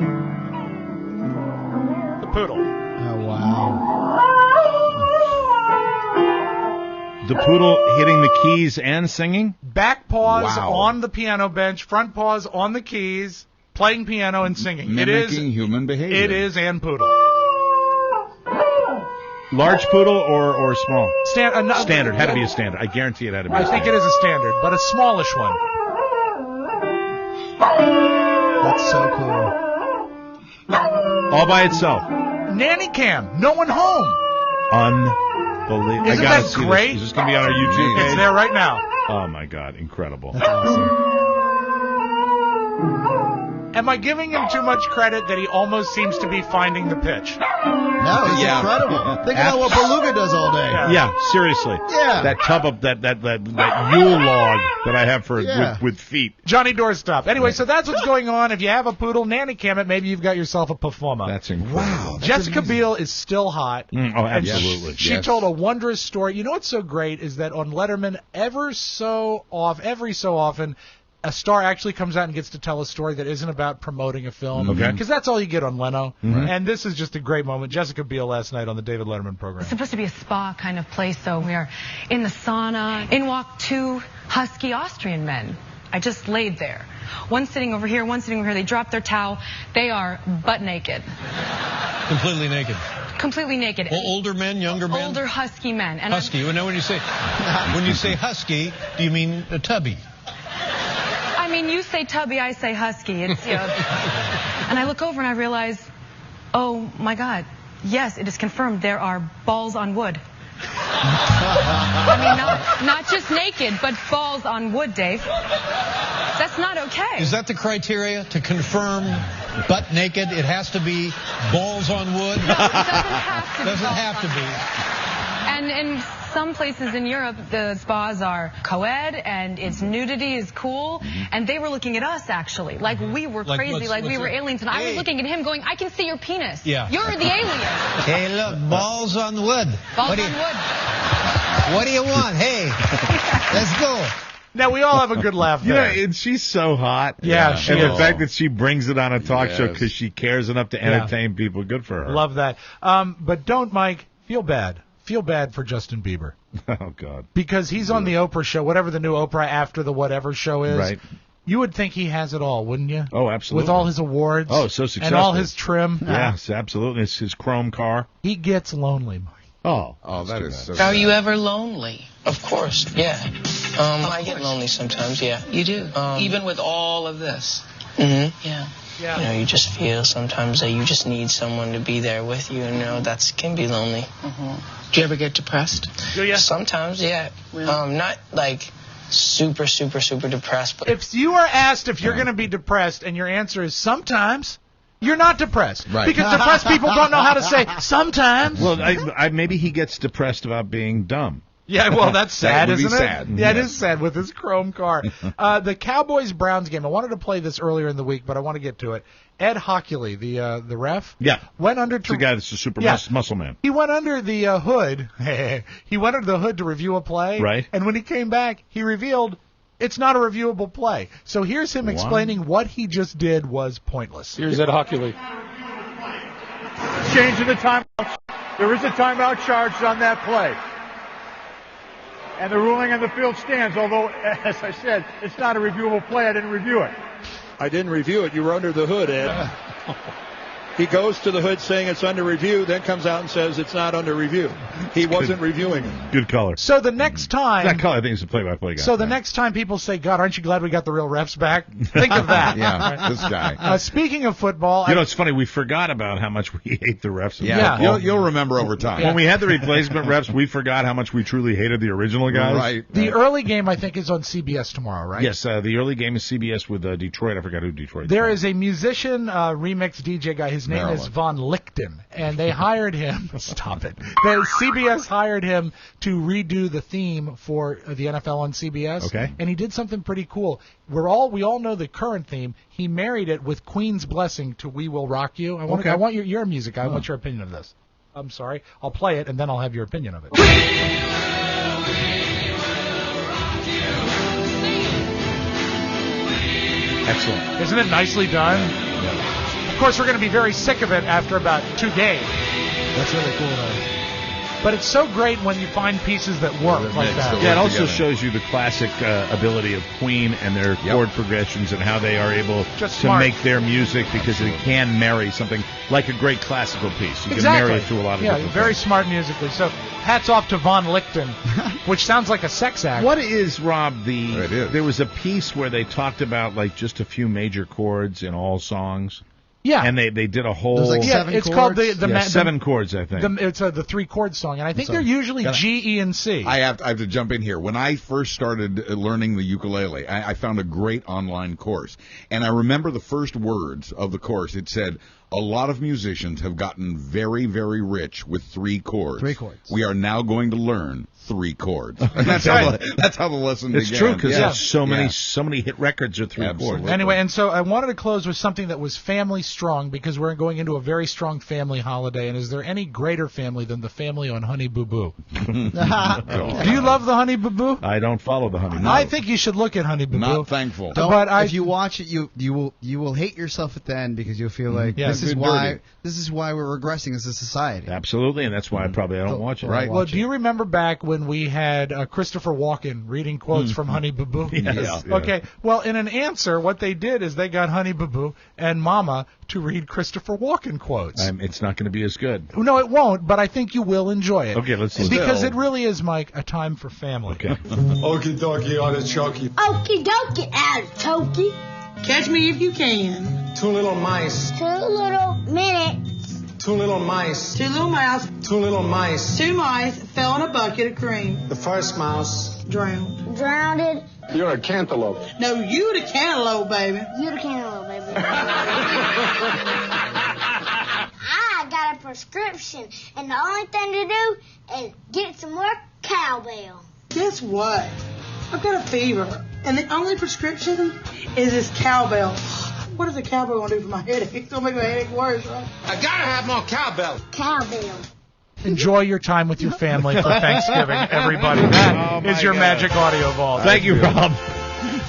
[SPEAKER 2] The poodle.
[SPEAKER 6] Oh, wow.
[SPEAKER 1] The poodle hitting the keys and singing?
[SPEAKER 2] Back paws
[SPEAKER 4] Wow.
[SPEAKER 2] on the piano bench, front paws on the keys, playing piano and singing.
[SPEAKER 4] Mimicking human behavior.
[SPEAKER 2] It is and poodle.
[SPEAKER 1] Large poodle or small?
[SPEAKER 2] Standard.
[SPEAKER 1] Had to be a standard. I guarantee it had to be a
[SPEAKER 2] I
[SPEAKER 1] standard.
[SPEAKER 2] think it is a standard, but a smallish one.
[SPEAKER 6] That's so cool.
[SPEAKER 1] All by itself.
[SPEAKER 2] Nanny cam. No one home.
[SPEAKER 1] Unbelievable.
[SPEAKER 2] Isn't
[SPEAKER 1] I gotta
[SPEAKER 2] that
[SPEAKER 1] see
[SPEAKER 2] great?
[SPEAKER 1] This. Is this going to be on our YouTube page?
[SPEAKER 2] It's there right now.
[SPEAKER 1] Oh, my God. Incredible.
[SPEAKER 6] That's awesome.
[SPEAKER 2] Am I giving him too much credit that he almost seems to be finding the pitch?
[SPEAKER 6] No, it's incredible. Think about what Beluga does all day.
[SPEAKER 1] Yeah, seriously.
[SPEAKER 6] Yeah.
[SPEAKER 1] That tub of that Yule log that I have for with feet.
[SPEAKER 2] Johnny Doorstop. Anyway, so that's what's going on. If you have a poodle, nanny cam it. Maybe you've got yourself a performer.
[SPEAKER 1] That's incredible.
[SPEAKER 4] Wow.
[SPEAKER 2] Jessica Biel is still hot.
[SPEAKER 1] Oh,
[SPEAKER 2] And
[SPEAKER 1] absolutely.
[SPEAKER 2] She told a wondrous story. You know what's so great is that on Letterman, every so often, a star actually comes out and gets to tell a story that isn't about promoting a film.
[SPEAKER 1] Okay.
[SPEAKER 2] Because that's all you get on Leno. And this is just a great moment. Jessica Biel last night on the David Letterman program.
[SPEAKER 15] It's supposed to be a spa kind of place, so we are in the sauna. In walk two husky Austrian men. I just laid there. One sitting over here, one sitting over here. They drop their towel. They are butt naked.
[SPEAKER 16] Completely naked.
[SPEAKER 15] Completely naked.
[SPEAKER 16] Older men, younger men?
[SPEAKER 15] Older husky men. And
[SPEAKER 16] Husky. Now, when you say husky, do you mean a tubby?
[SPEAKER 15] I mean, you say tubby, I say husky. It's, and I look over and I realize, oh my God, yes, it is confirmed there are balls on wood. I mean, not just naked, but balls on wood, Dave. That's not okay.
[SPEAKER 16] Is that the criteria to confirm butt naked? It has to be balls on wood?
[SPEAKER 15] No, it doesn't have to be.
[SPEAKER 16] Doesn't have to be.
[SPEAKER 15] And in some places in Europe, the spas are co-ed and its nudity is cool. And they were looking at us, actually, like we were crazy, like we were aliens. And I was looking at him going, I can see your penis.
[SPEAKER 16] Yeah.
[SPEAKER 15] You're the alien.
[SPEAKER 16] Hey, look, balls on wood.
[SPEAKER 15] Balls on wood.
[SPEAKER 16] What do you want? Hey, let's go.
[SPEAKER 2] Now, we all have a good laugh there.
[SPEAKER 1] And she's so hot.
[SPEAKER 2] Yeah, she
[SPEAKER 1] And
[SPEAKER 2] is.
[SPEAKER 1] the fact that she brings it on a talk show because she cares enough to entertain people, good for her.
[SPEAKER 2] Love that. But don't, Mike, feel bad. Feel bad for Justin Bieber.
[SPEAKER 1] Oh, God.
[SPEAKER 2] Because he's on the Oprah show, whatever the new Oprah after the whatever show is.
[SPEAKER 1] Right.
[SPEAKER 2] You would think he has it all, wouldn't you?
[SPEAKER 1] Oh, absolutely.
[SPEAKER 2] With all his awards.
[SPEAKER 1] Oh, so successful.
[SPEAKER 2] And all his trim.
[SPEAKER 1] Yes, absolutely. It's his chrome car.
[SPEAKER 2] He gets lonely, Mike.
[SPEAKER 1] Oh,
[SPEAKER 4] that is so
[SPEAKER 17] Are you ever lonely? Of course, yeah. I get lonely sometimes, yeah. You do? Even with all of this? Mm-hmm. Yeah.
[SPEAKER 2] Yeah.
[SPEAKER 17] You know, you just feel sometimes that you just need someone to be there with you, and, that can be lonely. Mm-hmm. Do you ever get depressed?
[SPEAKER 2] Do you?
[SPEAKER 17] Sometimes, yeah. Not like super, super, super depressed, but...
[SPEAKER 2] If you are asked if you're going to be depressed and your answer is sometimes, You're not depressed.
[SPEAKER 4] Right.
[SPEAKER 2] Because depressed people don't know how to say sometimes.
[SPEAKER 1] Well, maybe he gets depressed about being dumb.
[SPEAKER 2] Yeah, well, that's sad,
[SPEAKER 4] That would be
[SPEAKER 2] isn't it?
[SPEAKER 4] sad.
[SPEAKER 2] Yeah, it is sad with his chrome car. The Cowboys-Browns game, I wanted to play this earlier in the week, but I want to get to it. Ed Hockley, the ref, went under
[SPEAKER 1] It's the guy that's a super muscle man.
[SPEAKER 2] He went under the hood. He went under the hood to review a play.
[SPEAKER 1] Right.
[SPEAKER 2] And when he came back, he revealed it's not a reviewable play. So here's him explaining what he just did was pointless.
[SPEAKER 18] Here's Ed Hockley.
[SPEAKER 19] Changing the timeout. There is a timeout charged on that play. And the ruling on the field stands, although, as I said, it's not a reviewable play. I didn't review it.
[SPEAKER 18] I didn't review it. You were under the hood, Ed. He goes to the hood saying it's under review, then comes out and says it's not under review. He wasn't reviewing it.
[SPEAKER 1] Good color.
[SPEAKER 2] So the next time...
[SPEAKER 1] That color, I think, is a play-by-play guy.
[SPEAKER 2] So the next time people say, God, aren't you glad we got the real refs back? Think of that.
[SPEAKER 4] Yeah, this guy.
[SPEAKER 2] Speaking of football...
[SPEAKER 1] it's funny. We forgot about how much we hate the refs.
[SPEAKER 4] Yeah. You'll remember over time.
[SPEAKER 1] When we had the replacement refs, we forgot how much we truly hated the original guys.
[SPEAKER 4] Right.
[SPEAKER 2] The early game, I think, is on CBS tomorrow, right?
[SPEAKER 1] Yes, the early game is CBS with Detroit. I forgot who Detroit is.
[SPEAKER 2] There is a musician remix DJ guy. His name is Von Lichten, and they hired him. Stop it. CBS hired him to redo the theme for the NFL on CBS.
[SPEAKER 1] Okay.
[SPEAKER 2] And he did something pretty cool. We all know the current theme. He married it with Queen's Blessing to "We Will Rock You." I want your music. I want your opinion of this. I'm sorry. I'll play it, and then I'll have your opinion of it.
[SPEAKER 1] Excellent.
[SPEAKER 2] Isn't it nicely done? Yeah. Of course, we're going to be very sick of it after about 2 days.
[SPEAKER 6] That's really cool, though.
[SPEAKER 2] But it's so great when you find pieces that work like that.
[SPEAKER 1] Yeah, it also shows you the classic ability of Queen and their chord progressions and how they are able to make their music because they can marry something like a great classical piece. You can marry it to a lot of different
[SPEAKER 2] very
[SPEAKER 1] things.
[SPEAKER 2] smart musically. So hats off to Von Lichten, which sounds like a sex act.
[SPEAKER 1] What is, Rob, there was a piece where they talked about like just a few major chords in all songs.
[SPEAKER 2] Yeah,
[SPEAKER 1] and they did a whole.
[SPEAKER 6] There's like 7
[SPEAKER 2] it's
[SPEAKER 6] chords?
[SPEAKER 2] called the
[SPEAKER 1] 7 chords, I think.
[SPEAKER 2] It's the 3-chord song, and I think they're usually G, E, and C.
[SPEAKER 4] I have to jump in here. When I first started learning the ukulele, I found a great online course, and I remember the first words of the course. It said, "A lot of musicians have gotten very, very rich with 3 chords.
[SPEAKER 6] 3 chords.
[SPEAKER 4] We are now going to learn 3 chords." That's how the lesson began.
[SPEAKER 1] It's true because so many hit records are 3 chords.
[SPEAKER 2] Anyway, and so I wanted to close with something that was family strong because we're going into a very strong family holiday. And is there any greater family than the family on Honey Boo Boo? Do you love the Honey Boo Boo?
[SPEAKER 1] I don't follow the Honey Boo Boo.
[SPEAKER 2] I think you should look at Honey Boo Boo.
[SPEAKER 4] Not thankful.
[SPEAKER 6] If you watch it, you will hate yourself at the end because you'll feel like this is why we're regressing as a society.
[SPEAKER 1] Absolutely, and that's why I don't watch it.
[SPEAKER 4] Right.
[SPEAKER 2] Well, do you remember back when we had Christopher Walken reading quotes from Honey Boo Boo?
[SPEAKER 1] Yes. Yeah.
[SPEAKER 2] Okay. Well, in an answer, what they did is they got Honey Boo Boo and Mama to read Christopher Walken quotes.
[SPEAKER 1] It's not going to be as good.
[SPEAKER 2] No, it won't, but I think you will enjoy it.
[SPEAKER 1] Okay, let's listen.
[SPEAKER 2] Because it really is, Mike, a time for family.
[SPEAKER 1] Okay.
[SPEAKER 14] Okie dokie, artichoke.
[SPEAKER 20] Okie dokie, artichoke.
[SPEAKER 8] Catch me if you can.
[SPEAKER 14] 2 little mice.
[SPEAKER 20] 2 little minutes.
[SPEAKER 14] 2 little mice.
[SPEAKER 8] 2 little mouse.
[SPEAKER 14] 2 little mice.
[SPEAKER 8] 2 mice fell in a bucket of cream.
[SPEAKER 14] The first mouse
[SPEAKER 8] Drowned.
[SPEAKER 20] Drowned.
[SPEAKER 14] You're a cantaloupe.
[SPEAKER 8] No, you the cantaloupe, baby.
[SPEAKER 20] You the cantaloupe, baby. I got a prescription, and the only thing to do is get some more cowbell.
[SPEAKER 8] Guess what? I've got a fever, and the only prescription is this cowbell. What is the cowbell going to do for my headache? It's going to make my headache worse, right?
[SPEAKER 14] I gotta have more cowbell.
[SPEAKER 20] Cowbell.
[SPEAKER 2] Enjoy your time with your family for Thanksgiving, everybody. That is your magic audio vault.
[SPEAKER 1] Thank you, Rob.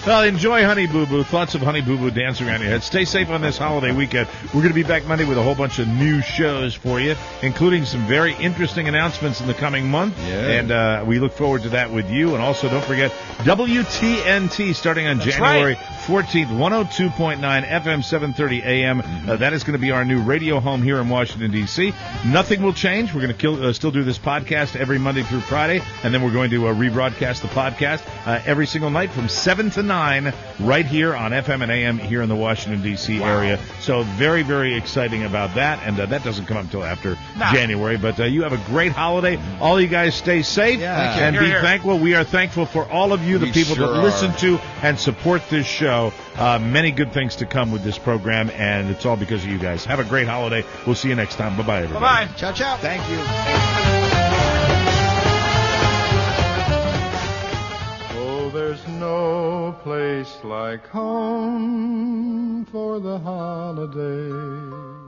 [SPEAKER 1] Well, enjoy Honey Boo Boo. Thoughts of Honey Boo Boo dancing around your head. Stay safe on this holiday weekend. We're going to be back Monday with a whole bunch of new shows for you, including some very interesting announcements in the coming month. Yeah. And we look forward to that with you. And also, don't forget, WTNT starting on January 14th, 102.9 FM, 730 AM. That is going to be our new radio home here in Washington, D.C. Nothing will change. We're going to still do this podcast every Monday through Friday, and then we're going to rebroadcast the podcast every single night from 7 to 9. 9 right here on FM and AM here in the Washington, D.C. area. So very, very exciting about that. And that doesn't come up until after January. But you have a great holiday. All you guys stay safe and be thankful. We are thankful for all of you, the people that listen to and support this show. Many good things to come with this program, and it's all because of you guys. Have a great holiday. We'll see you next time. Bye-bye, everybody.
[SPEAKER 2] Bye-bye.
[SPEAKER 6] Ciao, ciao.
[SPEAKER 1] Thank you.
[SPEAKER 14] Oh, there's no place like home for the holiday.